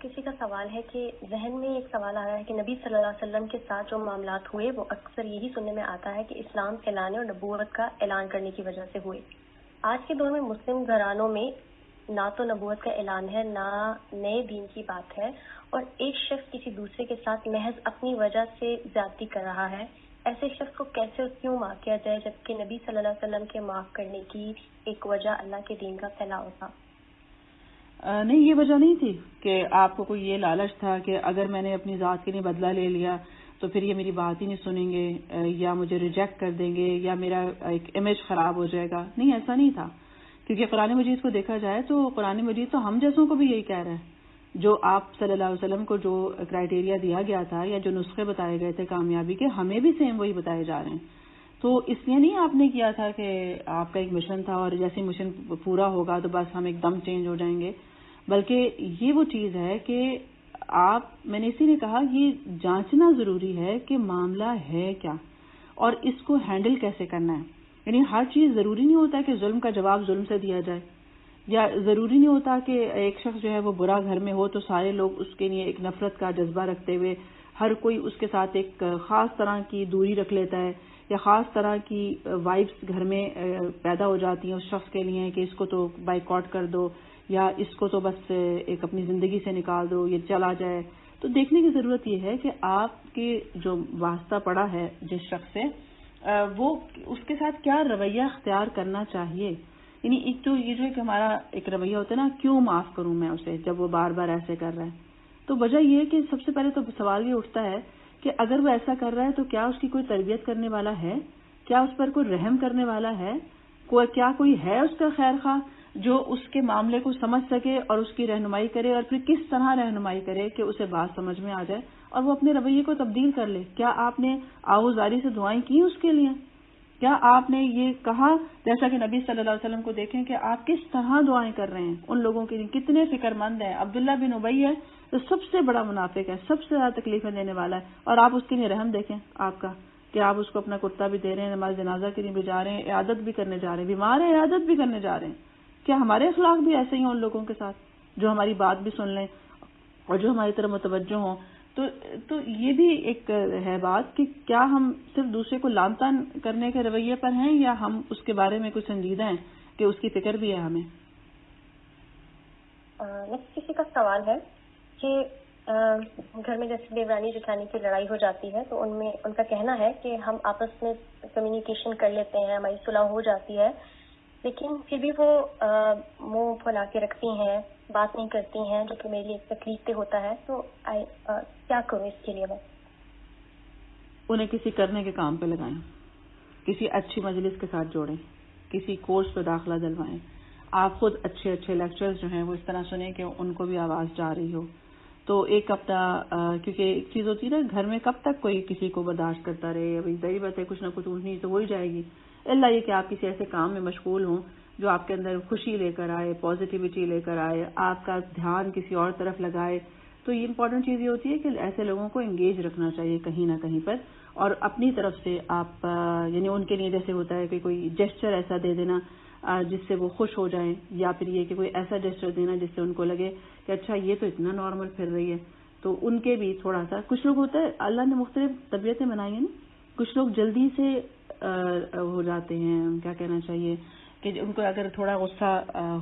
S2: کسی کا سوال ہے کہ ذہن میں ایک سوال آ رہا ہے کہ نبی صلی اللہ علیہ وسلم کے ساتھ جو معاملات ہوئے وہ اکثر یہی سننے میں آتا ہے کہ اسلام پھیلانے اور نبوت کا اعلان کرنے کی وجہ سے ہوئے. آج کے دور میں مسلم گھرانوں میں نہ تو نبوت کا اعلان ہے، نہ نئے دین کی بات ہے، اور ایک شخص کسی دوسرے کے ساتھ محض اپنی وجہ سے زیادتی کر رہا ہے. ایسے شخص کو کیسے اور کیوں معاف کیا جائے جبکہ نبی صلی اللہ علیہ وسلم کے معاف کرنے کی ایک وجہ اللہ کے دین کا پھیلاؤ تھا؟
S1: نہیں، یہ وجہ نہیں تھی کہ آپ کو کوئی یہ لالچ تھا کہ اگر میں نے اپنی ذات کے لیے بدلہ لے لیا تو پھر یہ میری بات ہی نہیں سنیں گے یا مجھے ریجیکٹ کر دیں گے یا میرا ایک امیج خراب ہو جائے گا. نہیں، ایسا نہیں تھا، کیونکہ قرآن مجید کو دیکھا جائے تو قرآن مجید تو ہم جیسوں کو بھی یہی کہہ رہا ہے. جو آپ صلی اللہ علیہ وسلم کو جو کرائیٹیریا دیا گیا تھا یا جو نسخے بتائے گئے تھے کامیابی کے، ہمیں بھی سیم وہی بتائے جا رہے ہیں. تو اس لیے نہیں آپ نے کیا تھا کہ آپ کا ایک مشن تھا اور جیسے مشن پورا ہوگا تو بس ہم ایک دم چینج ہو جائیں گے، بلکہ یہ وہ چیز ہے کہ میں نے اسی نے کہا یہ جانچنا ضروری ہے کہ معاملہ ہے کیا اور اس کو ہینڈل کیسے کرنا ہے. یعنی ہر چیز ضروری نہیں ہوتا کہ ظلم کا جواب ظلم سے دیا جائے، یا ضروری نہیں ہوتا کہ ایک شخص جو ہے وہ برا گھر میں ہو تو سارے لوگ اس کے لیے ایک نفرت کا جذبہ رکھتے ہوئے ہر کوئی اس کے ساتھ ایک خاص طرح کی دوری رکھ لیتا ہے یا خاص طرح کی وائبس گھر میں پیدا ہو جاتی ہیں اس شخص کے لیے کہ اس کو تو بائیکاٹ کر دو یا اس کو تو بس ایک اپنی زندگی سے نکال دو، یہ چلا جائے. تو دیکھنے کی ضرورت یہ ہے کہ آپ کے جو واسطہ پڑا ہے جس شخص سے، وہ اس کے ساتھ کیا رویہ اختیار کرنا چاہیے. یعنی ایک تو یہ جو ہے کہ ہمارا ایک رویہ ہوتا ہے نا، کیوں معاف کروں میں اسے جب وہ بار بار ایسے کر رہا ہے. تو وجہ یہ ہے کہ سب سے پہلے تو سوال یہ اٹھتا ہے کہ اگر وہ ایسا کر رہا ہے تو کیا اس کی کوئی تربیت کرنے والا ہے، کیا اس پر کوئی رحم کرنے والا ہے، کیا کوئی ہے اس کا خیر خواہ جو اس کے معاملے کو سمجھ سکے اور اس کی رہنمائی کرے، اور پھر کس طرح رہنمائی کرے کہ اسے بات سمجھ میں آ جائے اور وہ اپنے رویے کو تبدیل کر لے. کیا آپ نے آہوزاری سے دعائیں کی اس کے لیے؟ کیا آپ نے یہ کہا جیسا کہ نبی صلی اللہ علیہ وسلم کو دیکھیں کہ آپ کس طرح دعائیں کر رہے ہیں ان لوگوں کے لیے، کتنے فکر مند ہیں. عبداللہ بن ابی ہے تو سب سے بڑا منافق ہے، سب سے زیادہ تکلیفیں دینے والا ہے، اور آپ اس کے لیے رحم دیکھیں آپ کا کہ آپ اس کو اپنا کتا بھی دے رہے ہیں، نماز جنازہ کے لیے بھی جا رہے ہیں، عیادت بھی کرنے جا رہے ہیں، بیمار ہے عیادت بھی کرنے جا رہے ہیں. کیا ہمارے اخلاق بھی ایسے ہی ہیں ان لوگوں کے ساتھ جو ہماری بات بھی سن لیں اور جو ہماری طرف متوجہ ہوں؟ تو یہ بھی ایک ہے بات کہ کیا ہم صرف دوسرے کو لعن طعن کرنے کے رویے پر ہیں یا ہم اس کے بارے میں کچھ سنجیدہ ہیں کہ اس کی فکر بھی ہے ہمیں.
S2: کسی کا سوال ہے کہ گھر میں جیسے دیورانی جٹھانی کی لڑائی ہو جاتی ہے تو ان کا کہنا ہے کہ ہم آپس میں کمیونیکیشن کر لیتے ہیں، ہماری صلح ہو جاتی ہے، لیکن پھر بھی وہ منہ پھلا کے رکھتی ہیں، بات نہیں کرتی ہیں، جو کہ میرے لیے تکلیف دہ ہوتا ہے. تو کیا کروں اس کے لیے؟ میں
S1: انہیں کسی کرنے کے کام پہ لگائیں، کسی اچھی مجلس کے ساتھ جوڑیں، کسی کورس پہ داخلہ دلوائیں. آپ خود اچھے اچھے لیکچرز جو ہیں وہ اس طرح سنیں کہ ان کو بھی آواز جا رہی ہو. تو ایک ہفتہ، کیونکہ ایک چیز ہوتی ہے نا گھر میں کب تک کوئی کسی کو برداشت کرتا رہے، ابھی ظاہر بات ہے کچھ نہ کچھ اونچ نیچ تو ہو ہی جائے گی. اللہ یہ کہ آپ کسی ایسے کام میں مشغول ہوں جو آپ کے اندر خوشی لے کر آئے، پازیٹیوٹی لے کر آئے، آپ کا دھیان کسی اور طرف لگائے. تو یہ امپورٹنٹ چیز یہ ہوتی ہے کہ ایسے لوگوں کو انگیج رکھنا چاہیے کہیں نہ کہیں پر، اور اپنی طرف سے آپ یعنی ان کے لیے جیسے ہوتا ہے کہ کوئی جیسچر ایسا دے دینا جس سے وہ خوش ہو جائیں، یا پھر یہ کہ کوئی ایسا جیسچر دینا جس سے ان کو لگے کہ اچھا یہ تو اتنا نارمل پھر رہی ہے. تو ان کے بھی تھوڑا سا، کچھ لوگ ہوتا ہے اللہ نے مختلف طبیعتیں بنائی ہیں نا، کچھ لوگ جلدی سے ہو جاتے ہیں، کیا کہنا چاہیے کہ ان کو اگر تھوڑا غصہ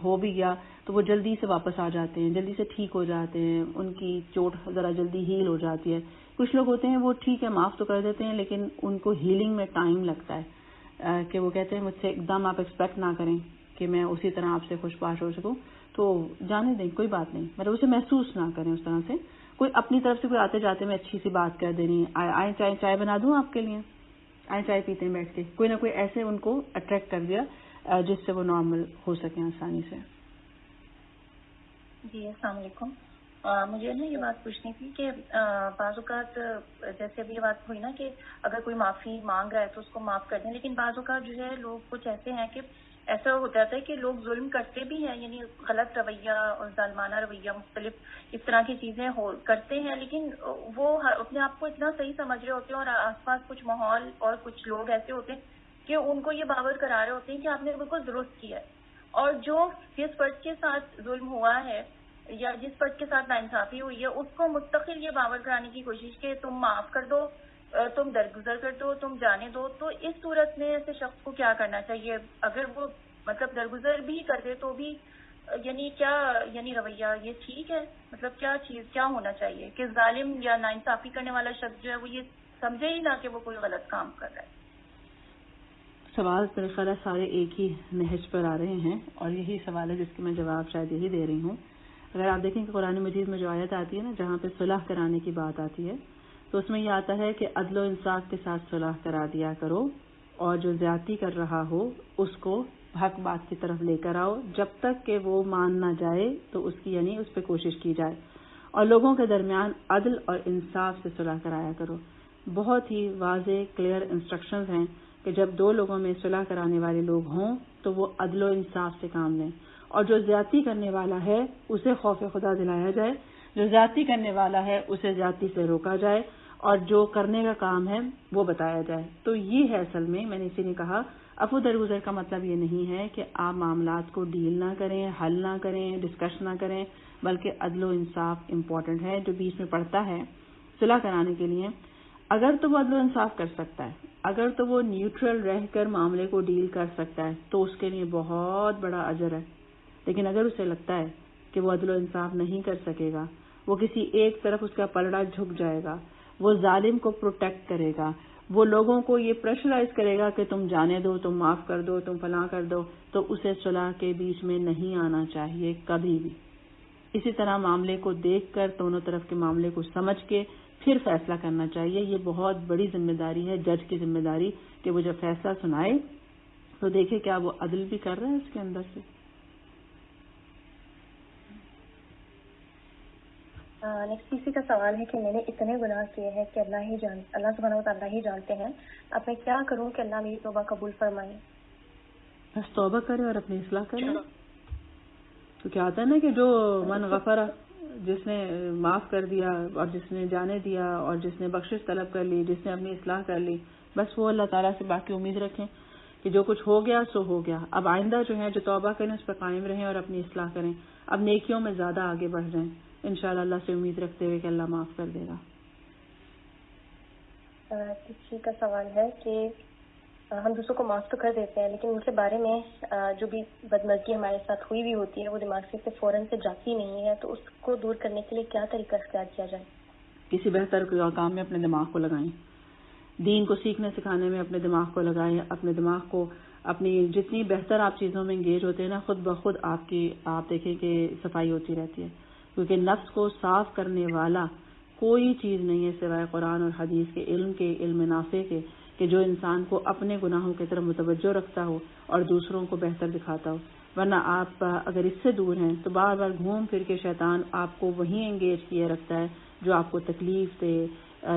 S1: ہو بھی گیا تو وہ جلدی سے واپس آ جاتے ہیں، جلدی سے ٹھیک ہو جاتے ہیں، ان کی چوٹ ذرا جلدی ہیل ہو جاتی ہے. کچھ لوگ ہوتے ہیں وہ ٹھیک ہے معاف تو کر دیتے ہیں لیکن ان کو ہیلنگ میں ٹائم لگتا ہے، کہ وہ کہتے ہیں مجھ سے ایک دم آپ ایکسپیکٹ نہ کریں کہ میں اسی طرح آپ سے خوش باش ہو سکوں. تو جانے دیں، کوئی بات نہیں، مطلب اسے محسوس نہ کریں اس طرح سے. کوئی اپنی طرف سے کوئی آتے جاتے میں اچھی سی بات کر دینی، آئیں چائے بنا دوں آپ کے لیے، آئیں چائے پیتے ہیں بیٹھ کے، کوئی نہ کوئی ایسے ان کو اٹریکٹ کر دیا جس سے وہ نارمل ہو سکیں آسانی سے.
S5: جی السلام علیکم.
S2: مجھے نا یہ بات پوچھنی تھی کہ بعض اوقات جیسے ابھی یہ بات ہوئی نا کہ اگر کوئی معافی مانگ رہا ہے تو اس کو معاف کر دیں، لیکن بعض اوقات جو ہے لوگ کچھ ایسے ہیں کہ ایسا ہو جاتا ہے کہ لوگ ظلم کرتے بھی ہیں، یعنی غلط رویہ اور ظالمانہ رویہ مختلف اس طرح کی چیزیں کرتے ہیں، لیکن وہ اپنے آپ کو اتنا صحیح سمجھ رہے ہوتے ہیں اور آس پاس کچھ ماحول اور کچھ لوگ ایسے ہوتے ہیں کہ ان کو یہ باور کرا رہے ہوتے ہیں کہ آپ نے بالکل درست کیا ہے، اور جو جس فرد کے ساتھ ظلم ہوا ہے یا جس فرد کے ساتھ ناانصافی ہوئی ہے اس کو مستقل یہ باور کرانے کی کوشش کہ تم معاف کر دو، تم درگزر کر دو، تم جانے دو، تو اس صورت میں ایسے شخص کو کیا کرنا چاہیے؟ اگر وہ مطلب درگزر بھی کر دے تو بھی یعنی کیا یعنی رویہ یہ ٹھیک ہے؟ مطلب کیا ہونا چاہیے کہ ظالم یا ناانصافی کرنے والا شخص جو ہے وہ یہ سمجھے ہی نہ کہ وہ کوئی غلط کام کر رہا ہے؟
S1: سوال میرے خیال ہے سارے ایک ہی نہج پر آ رہے ہیں اور یہی سوال ہے جس کے میں جواب شاید یہی دے رہی ہوں. اگر آپ دیکھیں کہ قرآن مجید میں جو آیت آتی ہے نا جہاں پہ صلح کرانے کی بات آتی ہے تو اس میں یہ آتا ہے کہ عدل و انصاف کے ساتھ صلح کرا دیا کرو اور جو زیادتی کر رہا ہو اس کو حق بات کی طرف لے کر آؤ جب تک کہ وہ مان نہ جائے تو اس کی یعنی اس پہ کوشش کی جائے اور لوگوں کے درمیان عدل اور انصاف سے صلح کرایا کرو. بہت ہی واضح کلیئر انسٹرکشنز ہیں کہ جب دو لوگوں میں صلح کرانے والے لوگ ہوں تو وہ عدل و انصاف سے کام لیں اور جو زیادتی کرنے والا ہے اسے خوف خدا دلایا جائے، جو زیادتی کرنے والا ہے اسے زیادتی سے روکا جائے اور جو کرنے کا کام ہے وہ بتایا جائے. تو یہ ہے اصل میں نے اسی نے کہا عفو درگزر کا مطلب یہ نہیں ہے کہ آپ معاملات کو ڈیل نہ کریں، حل نہ کریں، ڈسکش نہ کریں، بلکہ عدل و انصاف امپورٹنٹ ہے جو بیچ میں پڑتا ہے صلح کرانے کے لیے. اگر تو وہ عدل و انصاف کر سکتا ہے، اگر تو وہ نیوٹرل رہ کر معاملے کو ڈیل کر سکتا ہے تو اس کے لیے بہت بڑا اجر ہے. لیکن اگر اسے لگتا ہے کہ وہ عدل و انصاف نہیں کر سکے گا، وہ کسی ایک طرف اس کا پلڑا جھک جائے گا، وہ ظالم کو پروٹیکٹ کرے گا، وہ لوگوں کو یہ پریشرائز کرے گا کہ تم جانے دو، تم معاف کر دو، تم فلاں کر دو، تو اسے صلح کے بیچ میں نہیں آنا چاہیے کبھی بھی. اسی طرح معاملے کو دیکھ کر دونوں طرف کے معاملے کو سمجھ کے پھر فیصلہ کرنا چاہیے. یہ بہت بڑی ذمہ داری ہے جج کی ذمہ داری کہ وہ جب فیصلہ سنائے تو دیکھے کیا وہ عدل بھی کر رہا ہے اس کے اندر سے.
S2: نیکسٹ کسی کا سوال ہے کہ میں نے اتنے گناہ کیے ہیں کہ اللہ سبحانہ و تعالیٰ ہی جانتے ہیں، اب میں کیا کروں کہ اللہ میری توبہ قبول فرمائے؟
S1: بس توبہ کرے اور اپنی اصلاح کرے. تو کیا آتا ہے نا کہ جو من غفر، جس نے معاف کر دیا اور جس نے جانے دیا اور جس نے بخشش طلب کر لی، جس نے اپنی اصلاح کر لی، بس وہ اللہ تعالیٰ سے باقی امید رکھیں کہ جو کچھ ہو گیا سو ہو گیا. اب آئندہ جو ہے جو توبہ کریں اس پر قائم رہیں اور اپنی اصلاح کریں. اب نیکیوں میں زیادہ آگے بڑھ جائیں انشاءاللہ اللہ سے امید رکھتے ہوئے کہ اللہ معاف کر دے گا.
S2: کسی کا سوال ہے کہ ہم دوسروں کو معاف تو کر دیتے ہیں لیکن ان کے بارے میں جو بھی بدمزگی ہمارے ساتھ ہوئی بھی ہوتی ہے وہ دماغ سے فوراً سے جاتی نہیں ہے، تو اس کو دور کرنے کے لیے کیا طریقہ اختیار کیا جائے؟
S1: کسی بہتر کام میں اپنے دماغ کو لگائیں، دین کو سیکھنے سکھانے میں اپنے دماغ کو لگائیں. اپنے دماغ کو اپنی جتنی بہتر آپ چیزوں میں انگیج ہوتے ہیں نا خود بخود آپ دیکھیں کہ صفائی ہوتی رہتی ہے، کیونکہ نفس کو صاف کرنے والا کوئی چیز نہیں ہے سوائے قرآن اور حدیث کے علم نافع کے، کہ جو انسان کو اپنے گناہوں کی طرف متوجہ رکھتا ہو اور دوسروں کو بہتر دکھاتا ہو. ورنہ آپ اگر اس سے دور ہیں تو بار بار گھوم پھر کے شیطان آپ کو وہیں انگیج کیے رکھتا ہے جو آپ کو تکلیف دے،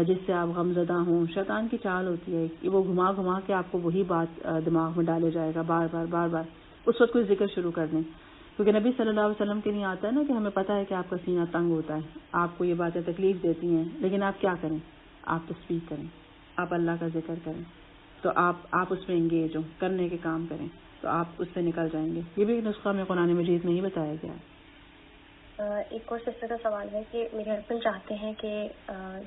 S1: جس سے آپ غمزدہ ہوں. شیطان کی چال ہوتی ہے کہ وہ گھما گھما کے آپ کو وہی بات دماغ میں ڈالے جائے گا بار بار. اس وقت کوئی ذکر شروع کر دیں، کیونکہ نبی صلی اللہ علیہ وسلم کے لیے آتا ہے نا کہ ہمیں پتہ ہے کہ آپ کا سینہ تنگ ہوتا ہے، آپ کو یہ باتیں تکلیف دیتی ہیں، لیکن آپ کیا کریں؟ آپ تسبیح کریں، آپ اللہ کا ذکر کریں، تو آپ اس میں انگیج ہوں، کرنے کے کام کریں تو آپ اس سے نکل جائیں گے. یہ بھی نسخہ میں قرآن مجید میں ہی بتایا گیا ہے.
S2: ایک اور سسٹر کا سوال ہے کہ میرے ہسبینڈ چاہتے ہیں کہ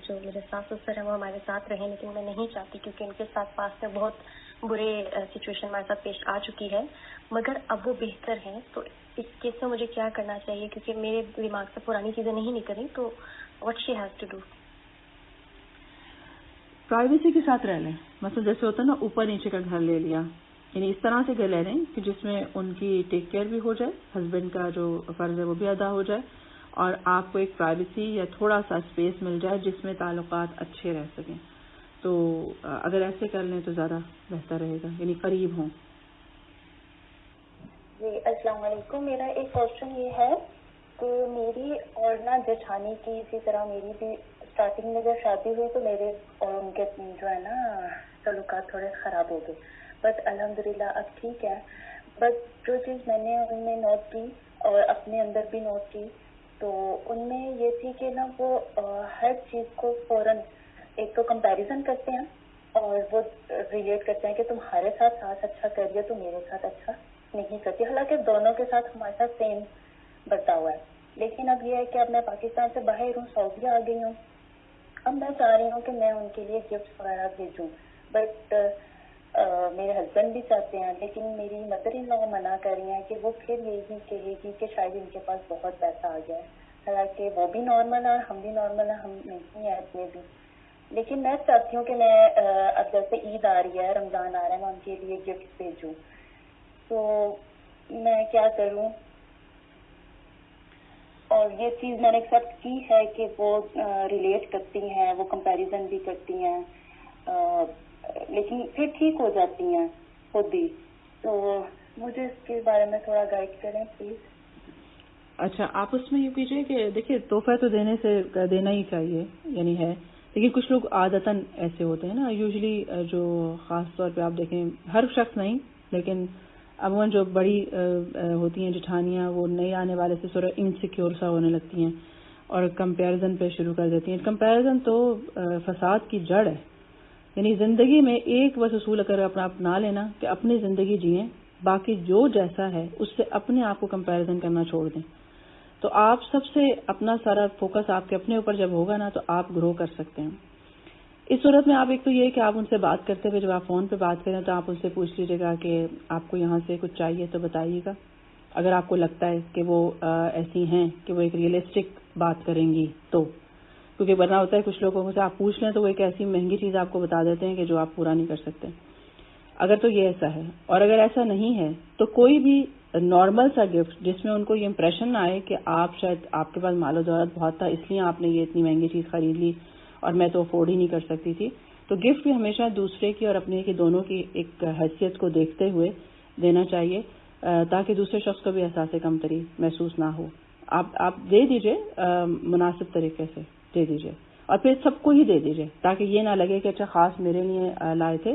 S2: جو میرے ساس سسر ہیں وہ ہمارے ساتھ رہیں، لیکن میں نہیں چاہتی کیونکہ ان کے ساتھ پاس میں بہت برے سچویشن ہمارے ساتھ پیش آ چکی ہے، مگر اب وہ بہتر ہیں. تو اس کیس میں مجھے کیا کرنا چاہیے کیونکہ میرے دماغ سے پرانی چیزیں نہیں نکلیں، تو what she has to do?
S1: Privacy کے ساتھ رہ لیں. مثلا جیسے ہوتا ہے نا اوپر نیچے کا گھر لے لیا، یعنی اس طرح سے گھر لے لیں کہ جس میں ان کی ٹیک کیئر بھی ہو جائے، ہسبینڈ کا جو فرض ہے وہ بھی ادا ہو جائے اور آپ کو ایک پرائیویسی یا تھوڑا سا اسپیس مل جائے جس میں تعلقات اچھے رہ سکیں. تو اگر ایسے کر لیں تو زیادہ بہتر رہے گا، یعنی قریب ہوں.
S2: جی السلام علیکم. میرا ایک کوشچن یہ ہے
S3: کہ میری اور نا جیٹھانی کی اسی طرح میری بھی اسٹارٹنگ میں جب شادی ہوئی تو میرے اور ان کے جو ہے نا تعلقات تھوڑے خراب ہو گئے، بٹ الحمدللہ اب ٹھیک ہے. بٹ جو چیز میں نے ان میں نوٹ کی اور اپنے اندر بھی نوٹ کی تو ان میں یہ تھی کہ نا وہ ہر چیز کو فوراً ایک تو کمپیریزن کرتے ہیں اور وہ ریلیٹ کرتے ہیں کہ تمہارے ساتھ اچھا کر دیا تو میرے ساتھ اچھا نہیں کرتی، حالانکہ دونوں کے ساتھ ہمارے ساتھ سیم برتاؤ ہے. لیکن اب یہ ہے کہ اب میں پاکستان سے باہر ہوں، سعودی آ گئی ہوں، اب میں چاہ رہی ہوں کہ میں ان کے لیے گفٹ وغیرہ بھیجوں، بٹ میرے ہسبینڈ بھی چاہتے ہیں، لیکن میری مدر ان لا منع کر رہی ہیں کہ وہ پھر یہی کہے گی کہ شاید ان کے پاس بہت پیسہ آ گیا ہے، حالانکہ وہ بھی نارمل ہے اور ہم بھی نارمل ہیں، ہم نہیں ہیں اتنے بھی. لیکن میں چاہتی ہوں کہ میں اب جیسے عید آ رہی ہے، رمضان آ رہا ہے، میں ان کے لیے گفٹ بھیجوں، تو میں کیا کروں؟ اور یہ چیز میں نے ایکسیپٹ کی ہے کہ وہ ریلیٹ کرتی ہیں، وہ کمپیریزن بھی کرتی ہیں، لیکن پھر ٹھیک ہو جاتی ہیں خود ہی. تو مجھے اس کے بارے میں تھوڑا گائڈ کریں پلیز.
S1: اچھا، آپ اس میں یہ کیجیے کہ دیکھیے تحفہ تو دینا ہی چاہیے، یعنی ہے، لیکن کچھ لوگ عادتاً ایسے ہوتے ہیں نا، یوزلی جو خاص طور پہ آپ دیکھیں ہر شخص نہیں لیکن عموماً جو بڑی ہوتی ہیں جٹھانیاں وہ نئے آنے والے سے تھوڑا انسیکیور سا ہونے لگتی ہیں اور کمپیریزن پہ شروع کر دیتی ہیں. کمپیریزن تو فساد کی جڑ ہے. یعنی زندگی میں ایک بس اصول اگر اپنا لینا کہ اپنی زندگی جئیں، باقی جو جیسا ہے اس سے اپنے آپ کو کمپیریزن کرنا چھوڑ دیں. تو آپ سب سے اپنا سارا فوکس آپ کے اپنے اوپر جب ہوگا نا تو آپ گرو کر سکتے ہیں. اس صورت میں آپ ایک تو یہ کہ آپ ان سے بات کرتے ہوئے جب آپ فون پہ بات کریں تو آپ ان سے پوچھ لیجیے گا کہ آپ کو یہاں سے کچھ چاہیے تو بتائیے گا، اگر آپ کو لگتا ہے کہ وہ ایسی ہیں کہ وہ ایک ریئلسٹک بات کریں گی تو، کیونکہ ورنہ ہوتا ہے کچھ لوگوں سے آپ پوچھ لیں تو وہ ایک ایسی مہنگی چیز آپ کو بتا دیتے ہیں کہ جو آپ پورا نہیں کر سکتے. اگر تو یہ ایسا ہے، اور اگر ایسا نہیں ہے تو کوئی بھی نارمل سا گفٹ جس میں ان کو یہ امپریشن نہ آئے کہ آپ شاید آپ کے پاس مال و دولت بہت تھا اس لیے آپ نے یہ اتنی مہنگی چیز خرید لی اور میں تو افورڈ ہی نہیں کر سکتی تھی. تو گفٹ بھی ہمیشہ دوسرے کی اور اپنے کی دونوں کی ایک حیثیت کو دیکھتے ہوئے دینا چاہیے تاکہ دوسرے شخص کو بھی احساس کمتری محسوس نہ ہو. آپ دے دیجئے، مناسب طریقے سے دے دیجئے اور پھر سب کو ہی دے دیجئے تاکہ یہ نہ لگے کہ اچھا خاص میرے لیے لائے تھے.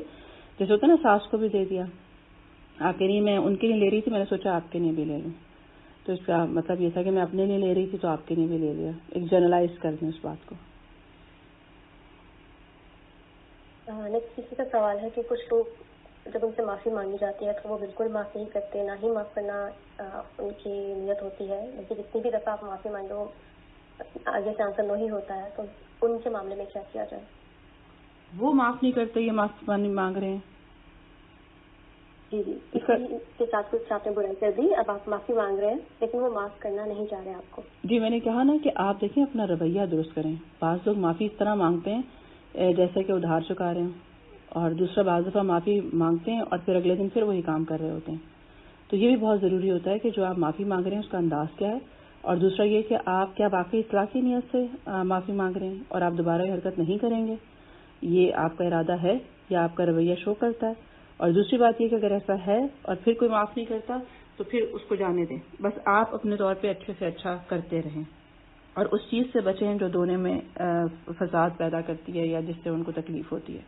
S1: جیسے ہوتا ہے نا ساس کو بھی دے دیا، آپ کے لیے میں ان کے لیے لے رہی تھی، میں نے سوچا آپ کے لیے بھی لے لوں. تو اس کا مطلب یہ تھا کہ میں اپنے لیے لے رہی تھی تو آپ کے لیے بھی لے لیا. ایک جنرلائز کر دیں اس بات کو.
S2: کسی کا سوال ہے کہ کچھ لوگ جب ان سے معافی مانگی جاتی ہے تو وہ بالکل معاف نہیں کرتے، نہ ہی معاف کرنا ان کی نیت ہوتی ہے، لیکن جتنی بھی دفعہ آپ معافی مانگے وہ آگے سے آنسر نہیں ہوتا ہے، تو ان کے معاملے میں کیا کیا جائے؟
S1: وہ معاف نہیں کرتے، یہ معافی مانگ رہے ہیں.
S2: جی اس کے ساتھ کچھ آپ نے برائی کر دی، اب آپ معافی مانگ رہے ہیں لیکن وہ معاف کرنا نہیں چاہ رہے آپ کو.
S1: جی میں نے کہا نا کہ آپ دیکھیں اپنا رویہ درست کریں. بعض لوگ معافی اس طرح مانگتے ہیں جیسے کہ ادھار چکا رہے ہیں، اور دوسرا بعض دفعہ معافی مانگتے ہیں اور پھر اگلے دن پھر وہی کام کر رہے ہوتے ہیں. تو یہ بھی بہت ضروری ہوتا ہے کہ جو آپ معافی مانگ رہے ہیں اس کا انداز کیا ہے، اور دوسرا یہ کہ آپ کیا واقعی اصلاح کی نیت سے معافی مانگ رہے ہیں اور آپ دوبارہ یہ حرکت نہیں کریں گے، یہ آپ کا ارادہ ہے یا آپ کا رویہ شو کرتا ہے. اور دوسری بات یہ کہ اگر ایسا ہے اور پھر کوئی معاف نہیں کرتا تو پھر اس کو جانے دیں. بس آپ اپنے طور پہ اچھے سے اچھا کرتے رہیں اور اس چیز سے بچیں جو دونوں میں فساد پیدا کرتی ہے یا جس سے ان کو تکلیف ہوتی ہے.